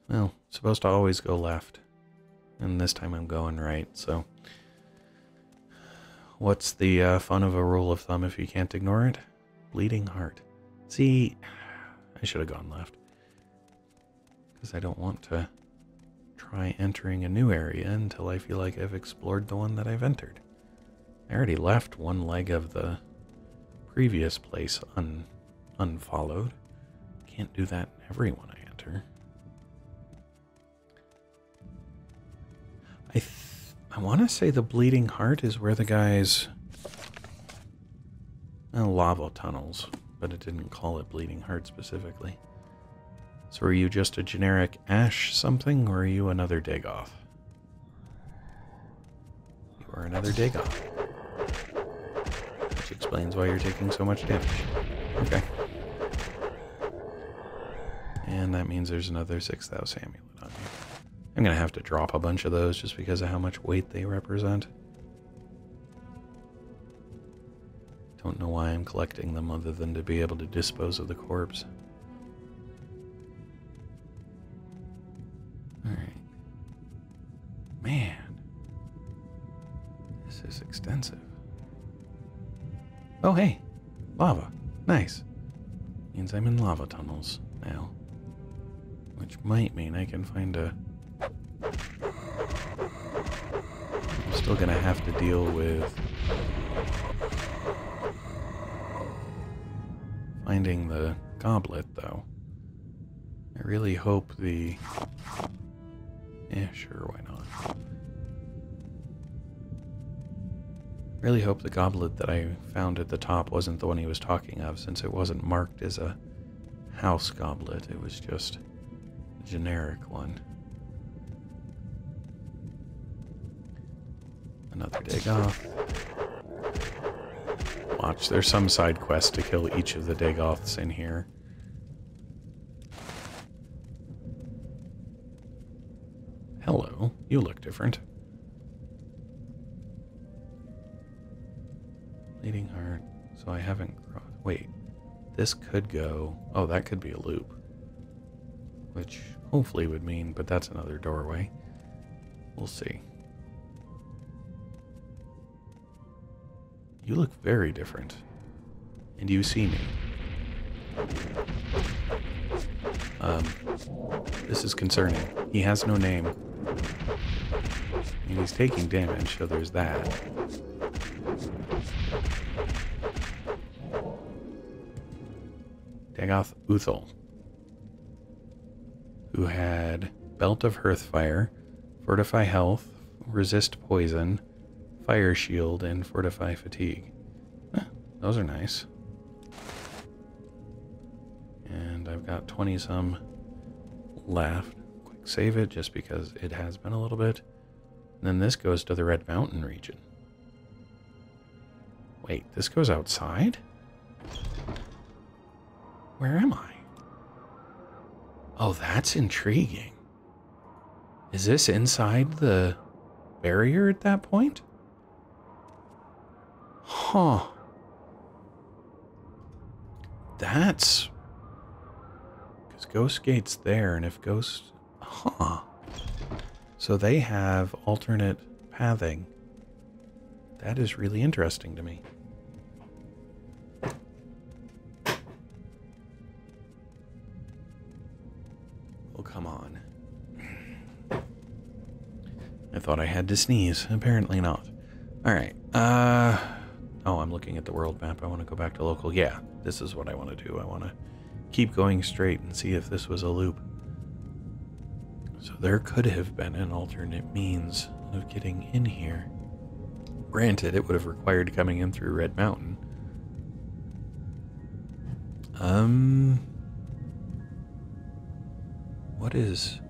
Well, it's supposed to always go left, and this time I'm going right, so what's the fun of a rule of thumb if you can't ignore it? Bleeding heart. See, I should have gone left, because I don't want to try entering a new area until I feel like I've explored the one that I've entered. I already left one leg of the previous place unfollowed. Can't do that in every one I enter. I want to say the Bleeding Heart is where the guys... lava tunnels, but it didn't call it Bleeding Heart specifically. So are you just a generic Ash something, or are you another Dagoth? You are another Dagoth. Which explains why you're taking so much damage. Okay. And that means there's another 6th house amulet on you. I'm going to have to drop a bunch of those just because of how much weight they represent. Don't know why I'm collecting them other than to be able to dispose of the corpse. Alright. Man. This is extensive. Oh, hey. Lava. Nice. Means I'm in lava tunnels now. Which might mean I can find a... I'm still gonna have to deal with finding the goblet, though. I really hope the... sure, why not? Really hope the goblet that I found at the top wasn't the one he was talking of, since it wasn't marked as a house goblet. It was just a generic one. Another Dagoth. Watch, there's some side quest to kill each of the Dagoths in here. Hello, you look different. Bleeding heart. So I haven't... Wait, this could go... Oh, that could be a loop. Which hopefully would mean, but that's another doorway. We'll see. You look very different. And you see me. This is concerning. He has no name. And he's taking damage, so there's that. Dagoth Uthal, who had Belt of Hearthfire, Fortify Health, Resist Poison, Fire Shield, and Fortify Fatigue. Those are nice. And I've got 20-some left. Quick save it, just because it has been a little bit. And then this goes to the Red Mountain region. Wait, this goes outside? Where am I? Oh, that's intriguing. Is this inside the barrier at that point? Huh. That's... because Ghost Gate's there, and if Ghost... Huh. So they have alternate pathing. That is really interesting to me. Oh, come on. I thought I had to sneeze. Apparently not. Alright. Oh, I'm looking at the world map. I want to go back to local. Yeah, this is what I want to do. I want to keep going straight and see if this was a loop. So there could have been an alternate means of getting in here. Granted, it would have required coming in through Red Mountain. What is...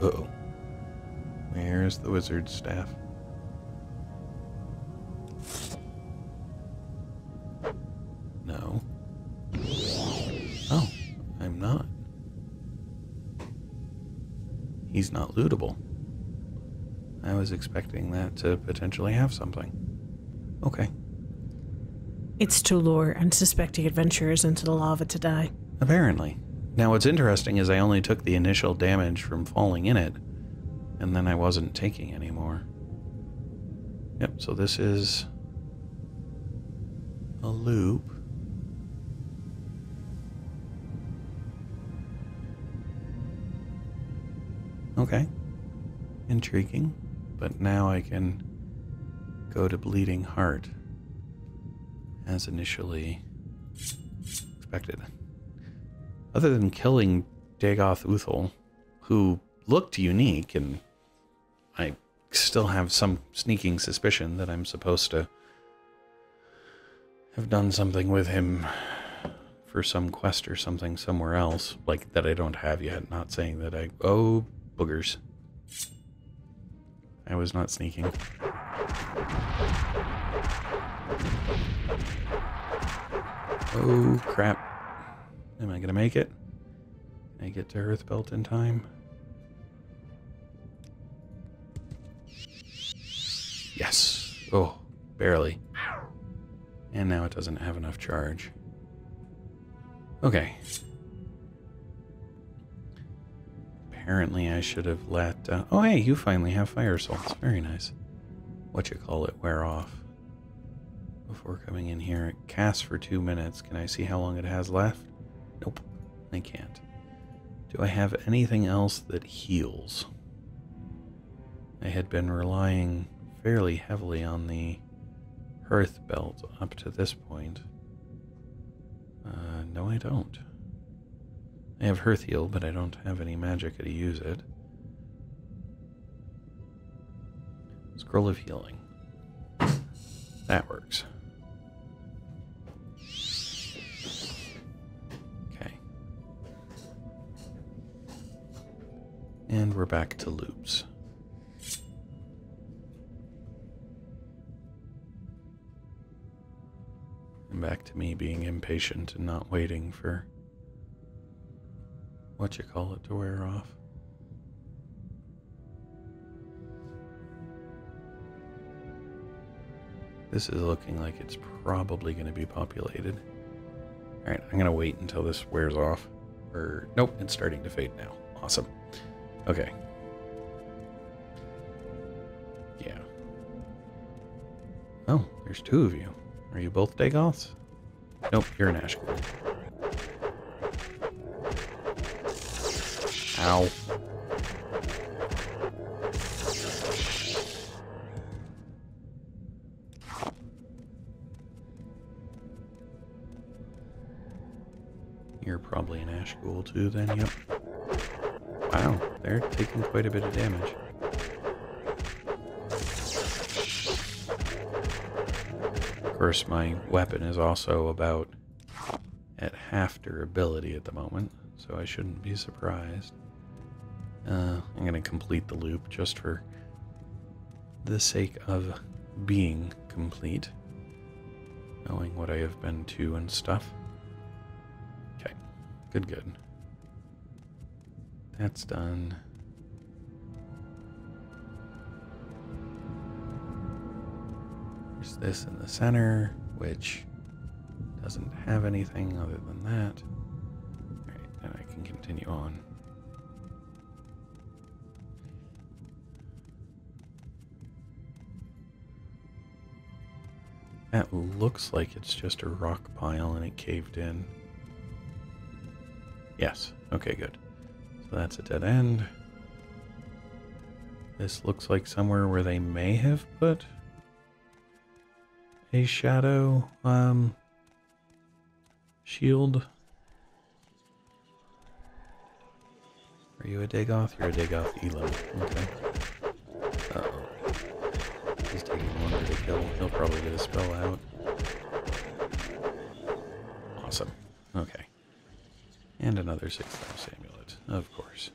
Uh-oh. Where's the wizard's staff? No. Oh, I'm not. He's not lootable. I was expecting that to potentially have something. Okay. It's to lure unsuspecting adventurers into the lava to die. Apparently. Now what's interesting is I only took the initial damage from falling in it, and then I wasn't taking any more. Yep, so this is a loop. Okay. Intriguing. But now I can go to Bleeding Heart as initially expected. Other than killing Dagoth Uthal, who looked unique, and I still have some sneaking suspicion that I'm supposed to have done something with him for some quest or something somewhere else, like that I don't have yet, not saying that I... Oh, boogers. I was not sneaking. Oh, crap. Am I going to make it? Can I get to Earthbelt in time? Yes. Oh, barely. And now it doesn't have enough charge. Okay. Apparently I should have let... oh, hey, you finally have fire salts. Very nice. Wear off. Before coming in here, it casts for 2 minutes. Can I see how long it has left? Nope, I can't. Do I have anything else that heals? I had been relying fairly heavily on the Hearth Belt up to this point. No, I don't. I have Hearth Heal, but I don't have any magic to use it. Scroll of Healing. That works. Okay. And we're back to loops. And back to me being impatient and not waiting for to wear off. This is looking like it's probably going to be populated. Alright, I'm going to wait until this wears off. Or, nope, it's starting to fade now. Awesome. Okay. Oh, there's two of you. Are you both Dagoths? Nope, you're an Ash Ghoul. Ow. You're probably an Ash Ghoul too then, yep. Wow, they're taking quite a bit of damage. Of course, my weapon is also about at half durability at the moment, so I shouldn't be surprised. I'm going to complete the loop just for the sake of being complete, knowing what I have been to and stuff. Okay, good, good. That's done. There's this in the center, which doesn't have anything other than that. Alright, then I can continue on. That looks like it's just a rock pile and it caved in. Yes, okay, good. So that's a dead end. This looks like somewhere where they may have put a shadow shield. Are you a Dagoth? You're a Dagoth Elam. Okay. Uh-oh. He's taking longer to kill. He'll probably get a spell out. Awesome. Okay. And another 6th amulet, of course.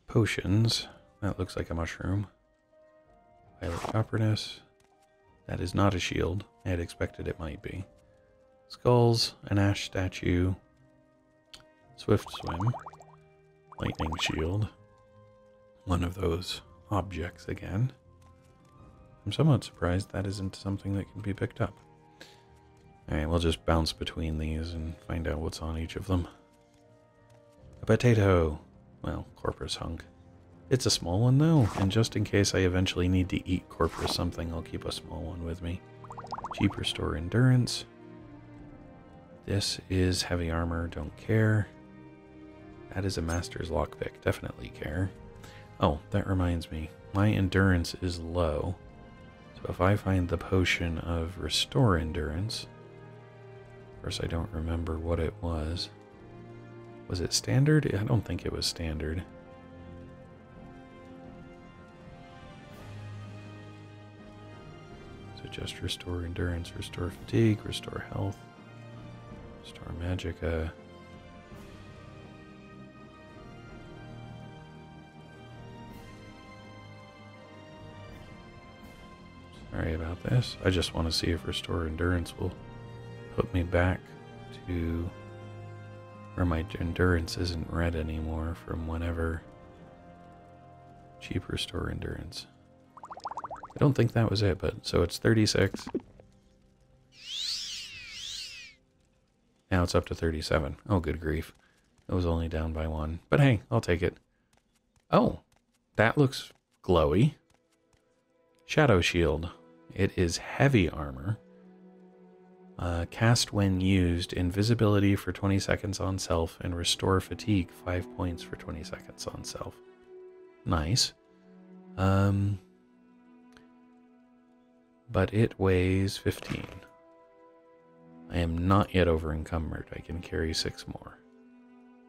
Potions. That looks like a mushroom. Violet Copperness. That is not a shield. I had expected it might be. Skulls, an ash statue, swift swim, lightning shield. One of those objects again. I'm somewhat surprised that isn't something that can be picked up. Alright, we'll just bounce between these and find out what's on each of them. A potato. Well, corpus hunk. It's a small one though, and just in case I eventually need to eat corpus something, I'll keep a small one with me. Cheap restore endurance. This is heavy armor, don't care. That is a master's lockpick, definitely care. Oh, that reminds me, my endurance is low. So if I find the potion of restore endurance, of course I don't remember what it was. Was it standard? I don't think it was standard. So just restore endurance, restore fatigue, restore health, restore magicka. Sorry about this. I just want to see if restore endurance will put me back to where my endurance isn't red anymore from whenever. Cheap restore endurance. I don't think that was it, but so it's 36. Now it's up to 37. Oh, good grief. It was only down by 1. But hey, I'll take it. Oh, that looks glowy. Shadow shield. It is heavy armor. Cast when used, invisibility for 20 seconds on self, and restore fatigue 5 points for 20 seconds on self. Nice. But it weighs 15. I am not yet over encumbered. I can carry 6 more.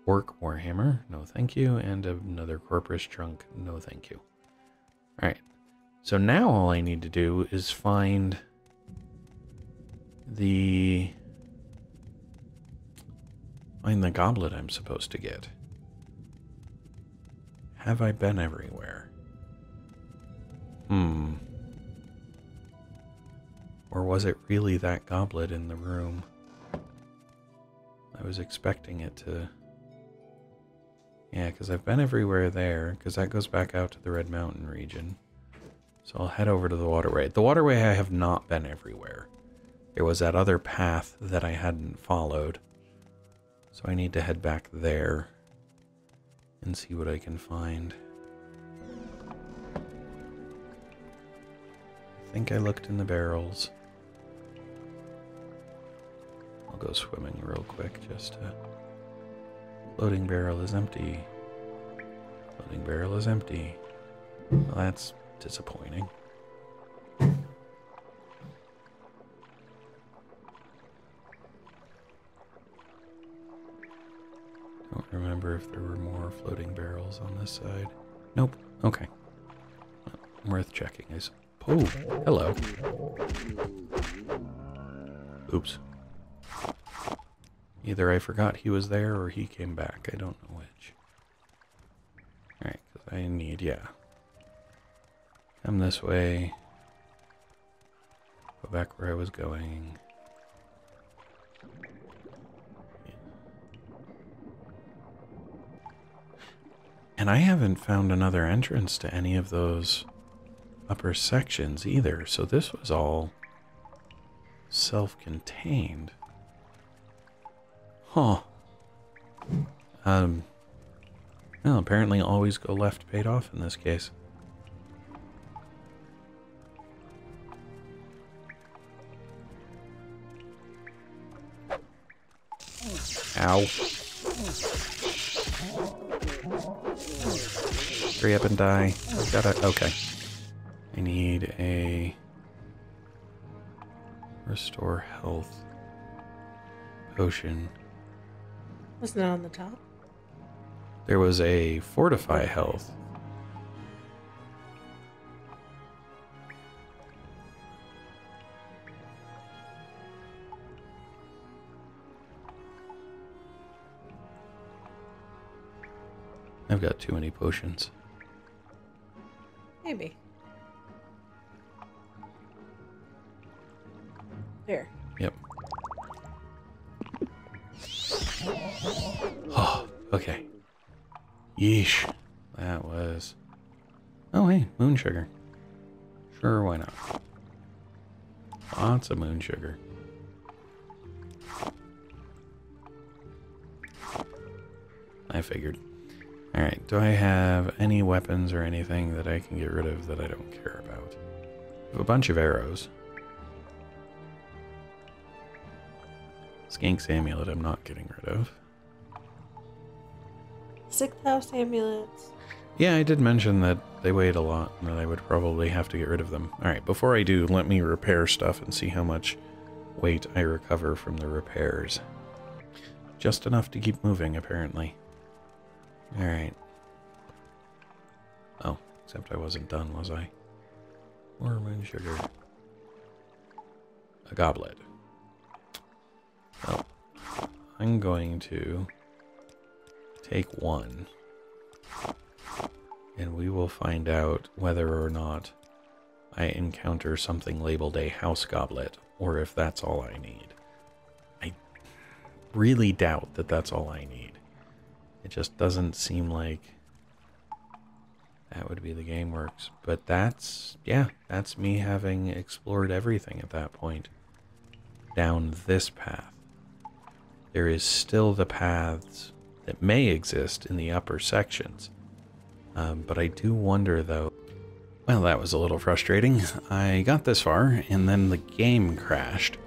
Orc Warhammer, no thank you, and another corpus trunk, no thank you. Alright, so now all I need to do is find the goblet I'm supposed to get. Have I been everywhere? Or was it really that goblet in the room? I was expecting it to... Yeah, because I've been everywhere there, because that goes back out to the Red Mountain region. So I'll head over to the waterway. The waterway I have not been everywhere. There was that other path that I hadn't followed. So I need to head back there and see what I can find. think I looked in the barrels. I'll go swimming real quick just to... Loading barrel is empty. Loading barrel is empty. Well, that's disappointing. Don't remember if there were more floating barrels on this side. Nope. Okay. Worth checking. Oh, hello. Oops. Either I forgot he was there or he came back. I don't know which. Alright, because I need, yeah. Come this way. Go back where I was going. And I haven't found another entrance to any of those upper sections either, so this was all self-contained. Huh. Well, apparently always go left paid off in this case. Ow. Hurry up and die. Okay. I need a restore health potion. Wasn't it on the top? There was a fortify health. I've got too many potions. Maybe. There. Yep. Oh, okay. Yeesh. That was... Oh, hey, moon sugar. Sure, why not? Lots of moon sugar. I figured. Alright, do I have any weapons or anything that I can get rid of that I don't care about? I have a bunch of arrows. Skink's amulet I'm not getting rid of. 6,000 amulets. Yeah, I did mention that they weighed a lot and that I would probably have to get rid of them. Alright, before I do, let me repair stuff and see how much weight I recover from the repairs. Just enough to keep moving, apparently. Alright. Oh, except I wasn't done, was I? More moon sugar. A goblet. Well, I'm going to take one. And we will find out whether or not I encounter something labeled a house goblet, or if that's all I need. I really doubt that that's all I need. It just doesn't seem like that would be the game works. But that's, yeah, that's me having explored everything at that point. Down this path. There is still the paths that may exist in the upper sections. But I do wonder, though... Well, that was a little frustrating. I got this far, and then the game crashed.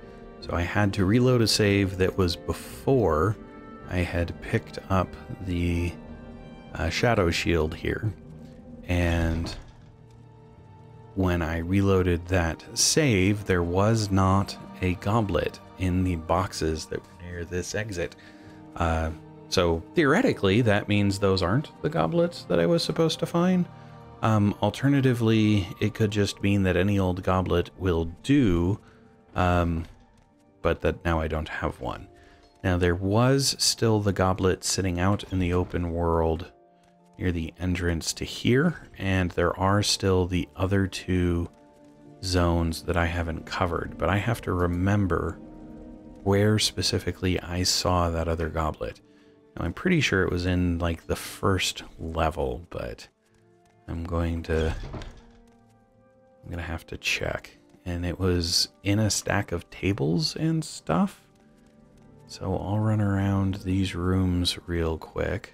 So I had to reload a save that was before I had picked up the shadow shield here. And when I reloaded that save, there was not a goblet in the boxes that were near this exit. So theoretically, that means those aren't the goblets that I was supposed to find. Alternatively, it could just mean that any old goblet will do, but that now I don't have one. Now, there was still the goblet sitting out in the open world near the entrance to here, and there are still the other two zones that I haven't covered, but I have to remember where specifically I saw that other goblet. Now, I'm pretty sure it was in, like, the first level, but I'm gonna have to check. And it was in a stack of tables and stuff. So I'll run around these rooms real quick.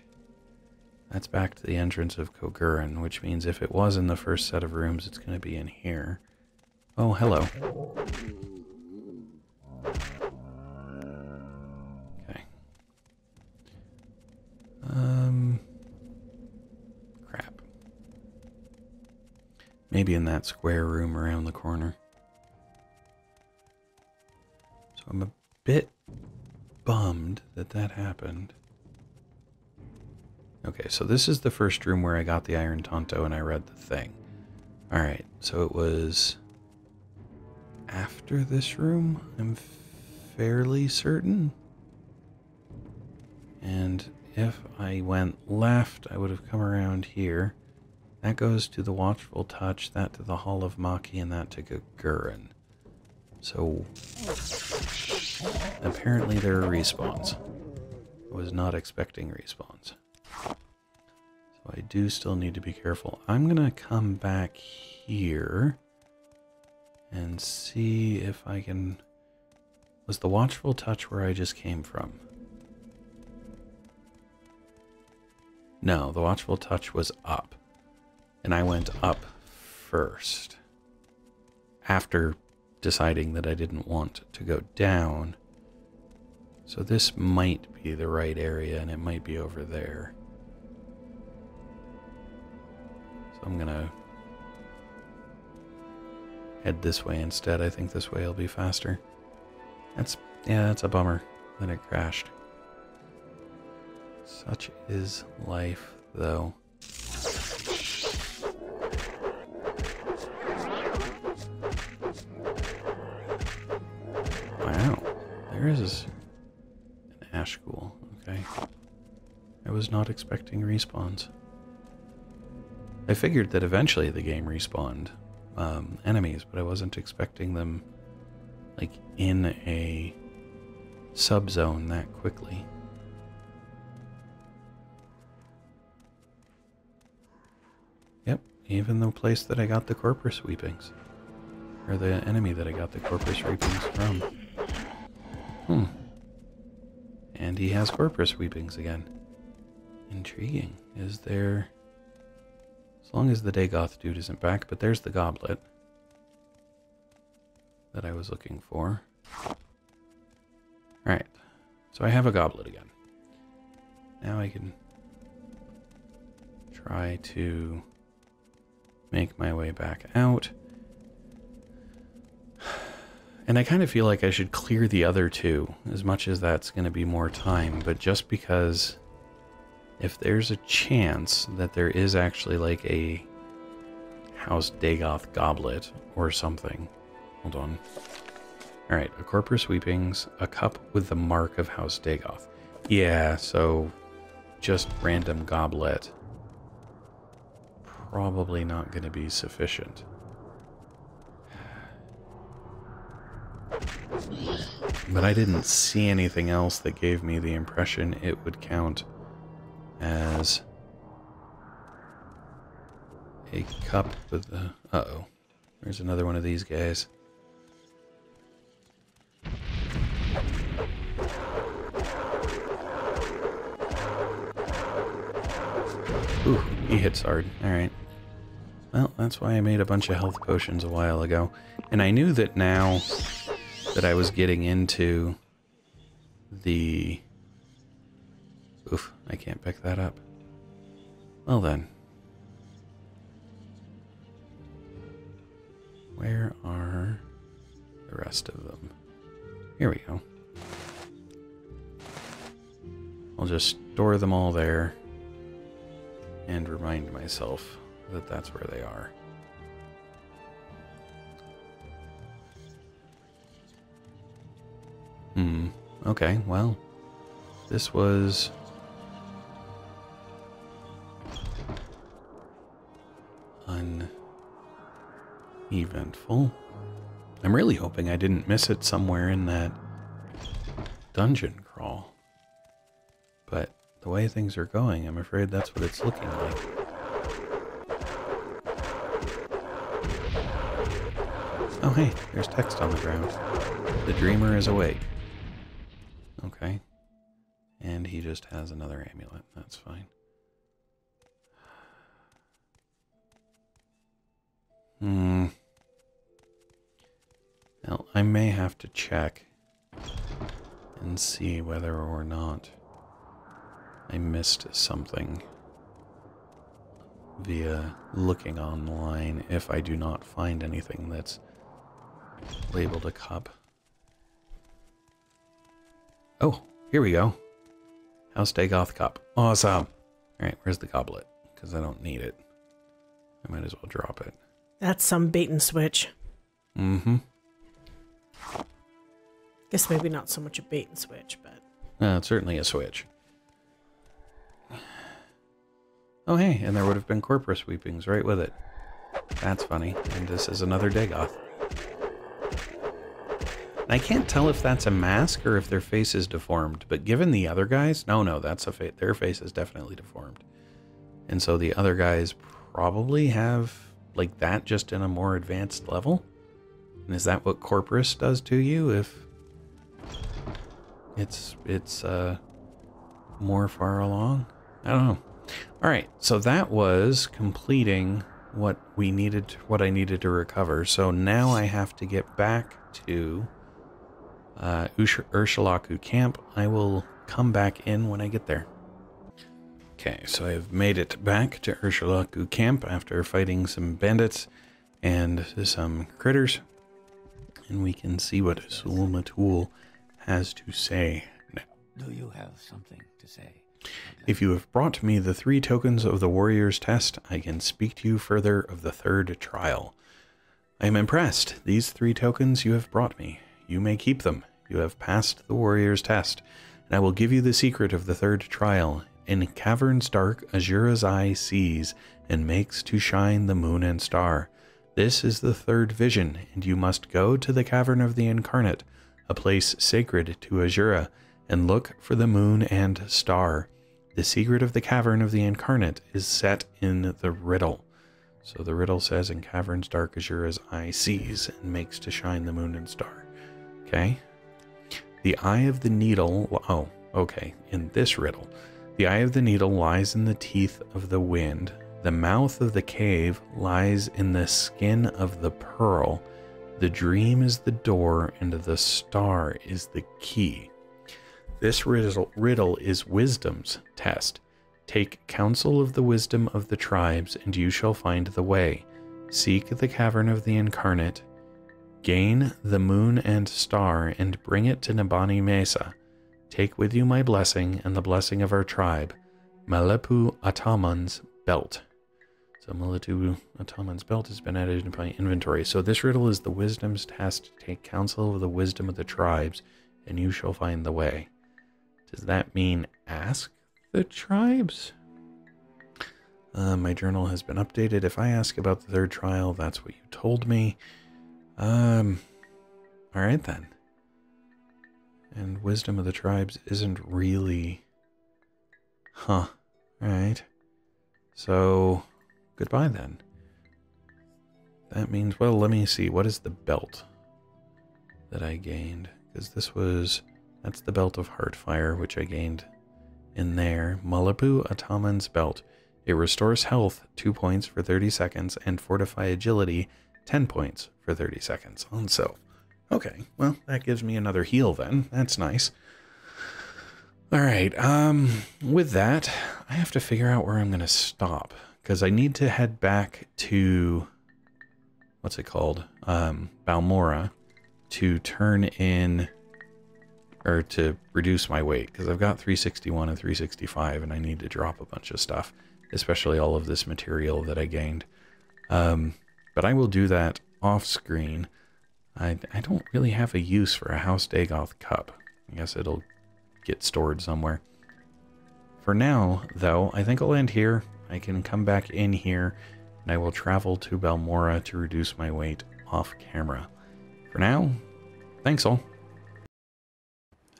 That's back to the entrance of Kogurin, which means if it was in the first set of rooms, it's going to be in here. Oh, hello. Okay. Crap. Maybe in that square room around the corner. So I'm a bit bummed that that happened. Okay, so this is the first room where I got the Iron Tonto and I read the thing. Alright, so it was after this room, I'm fairly certain. And if I went left, I would have come around here. That goes to the Watchful Touch, that to the Hall of Maki, and that to Gurren. So, apparently there are respawns. I was not expecting respawns. So I do still need to be careful. I'm going to come back here and see if I can... Was the Watchful Touch where I just came from? No, the Watchful Touch was up. And I went up first. After deciding that I didn't want to go down. So this might be the right area, and it might be over there. So I'm gonna head this way instead. I think this way will be faster. That's a bummer that it crashed. Such is life, though. Wow, there is an ash ghoul. Okay. I was not expecting respawns. I figured that eventually the game respawned enemies, but I wasn't expecting them like in a subzone that quickly. Yep, even the place that I got the corpus sweepings. Or the enemy that I got the corpus sweepings from. And he has corpus sweepings again. Intriguing. Is there... As long as the Dagoth dude isn't back, but there's the goblet that I was looking for. Alright, so I have a goblet again. Now I can try to make my way back out. And I kind of feel like I should clear the other two, as much as that's going to be more time, but just because if there's a chance that there is actually like a House Dagoth goblet or something. Hold on. Alright, a corpus sweepings, a cup with the mark of House Dagoth. Yeah, so just random goblet. Probably not going to be sufficient. But I didn't see anything else that gave me the impression it would count as a cup with the... Uh-oh. There's another one of these guys. Ooh, he hits hard. Alright. Well, that's why I made a bunch of health potions a while ago. And I knew that now that I was getting into the... Oof, I can't pick that up. Well then. Where are the rest of them? Here we go. I'll just store them all there and remind myself that that's where they are. Okay, well, this was uneventful. I'm really hoping I didn't miss it somewhere in that dungeon crawl. But the way things are going, I'm afraid that's what it's looking like. Oh hey, there's text on the ground. The dreamer is awake. Okay. And he just has another amulet. That's fine. Now, I may have to check and see whether or not I missed something via looking online if I do not find anything that's labeled a cup. Oh, here we go. House Dagoth cup. Awesome. Alright, where's the goblet? Because I don't need it. I might as well drop it. That's some bait and switch. Mm-hmm. Guess maybe not so much a bait and switch, but... It's certainly a switch. Oh, hey, and there would have been corpus sweepings right with it. That's funny. And this is another Dagoth. I can't tell if that's a mask or if their face is deformed, but given the other guys... No, that's a face. Their face is definitely deformed. And so the other guys probably have, like, that just in a more advanced level? And is that what corpus does to you if it's more far along? I don't know. All right, so that was completing what I needed to recover. So now I have to get back to Urshalaku camp. I will come back in when I get there. Okay, so I've made it back to Urshalaku camp after fighting some bandits and some critters. And we can see what Sul-Matuul has to say now. Do you have something to say? If you have brought me the 3 tokens of the warrior's test, I can speak to you further of the 3rd trial. I am impressed. These 3 tokens you have brought me. You may keep them. You have passed the warrior's test, and I will give you the secret of the 3rd trial. In caverns dark, Azura's eye sees and makes to shine the moon and star. This is the 3rd vision, and you must go to the cavern of the Incarnate, a place sacred to Azura, and look for the moon and star. The secret of the cavern of the Incarnate is set in the riddle. So the riddle says, in caverns dark, Azura's eye sees and makes to shine the moon and star. Okay. The eye of the needle... Oh, okay. In this riddle, the eye of the needle lies in the teeth of the wind. The mouth of the cave lies in the skin of the pearl. The dream is the door, and the star is the key. This riddle is wisdom's test. Take counsel of the wisdom of the tribes, and you shall find the way. Seek the cavern of the Incarnate. Gain the moon and star, and bring it to Nabani Mesa. Take with you my blessing and the blessing of our tribe, Malepu Ataman's belt. So Malepu Ataman's belt has been added to my inventory. So this riddle is the wisdom's test. Take counsel of the wisdom of the tribes, and you shall find the way. Does that mean ask the tribes? My journal has been updated. If I ask about the 3rd trial, that's what you told me. Alright then. And wisdom of the tribes isn't really... Huh. Alright. So, goodbye then. That means, well, let me see. What is the belt that I gained? Because this was... That's the belt of Heartfire, which I gained in there. Malepu Ataman's belt. It restores health 2 points for 30 seconds and fortify agility 10 points for 30 seconds on self. Okay, well, that gives me another heal then. That's nice. Alright, with that, I have to figure out where I'm going to stop. Because I need to head back to... What's it called? Balmora to turn in... Or to reduce my weight, because I've got 361 and 365, and I need to drop a bunch of stuff, especially all of this material that I gained. But I will do that off screen. I don't really have a use for a House Dagoth cup. I guess it'll get stored somewhere. For now, though, I think I'll end here. I can come back in here, and I will travel to Balmora to reduce my weight off camera. For now, thanks all.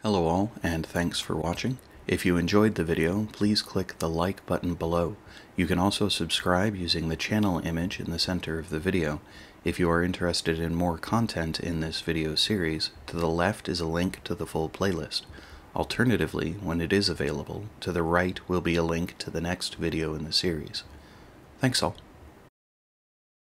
Hello all, and thanks for watching. If you enjoyed the video, please click the like button below. You can also subscribe using the channel image in the center of the video. If you are interested in more content in this video series, to the left is a link to the full playlist. Alternatively, when it is available, to the right will be a link to the next video in the series. Thanks all.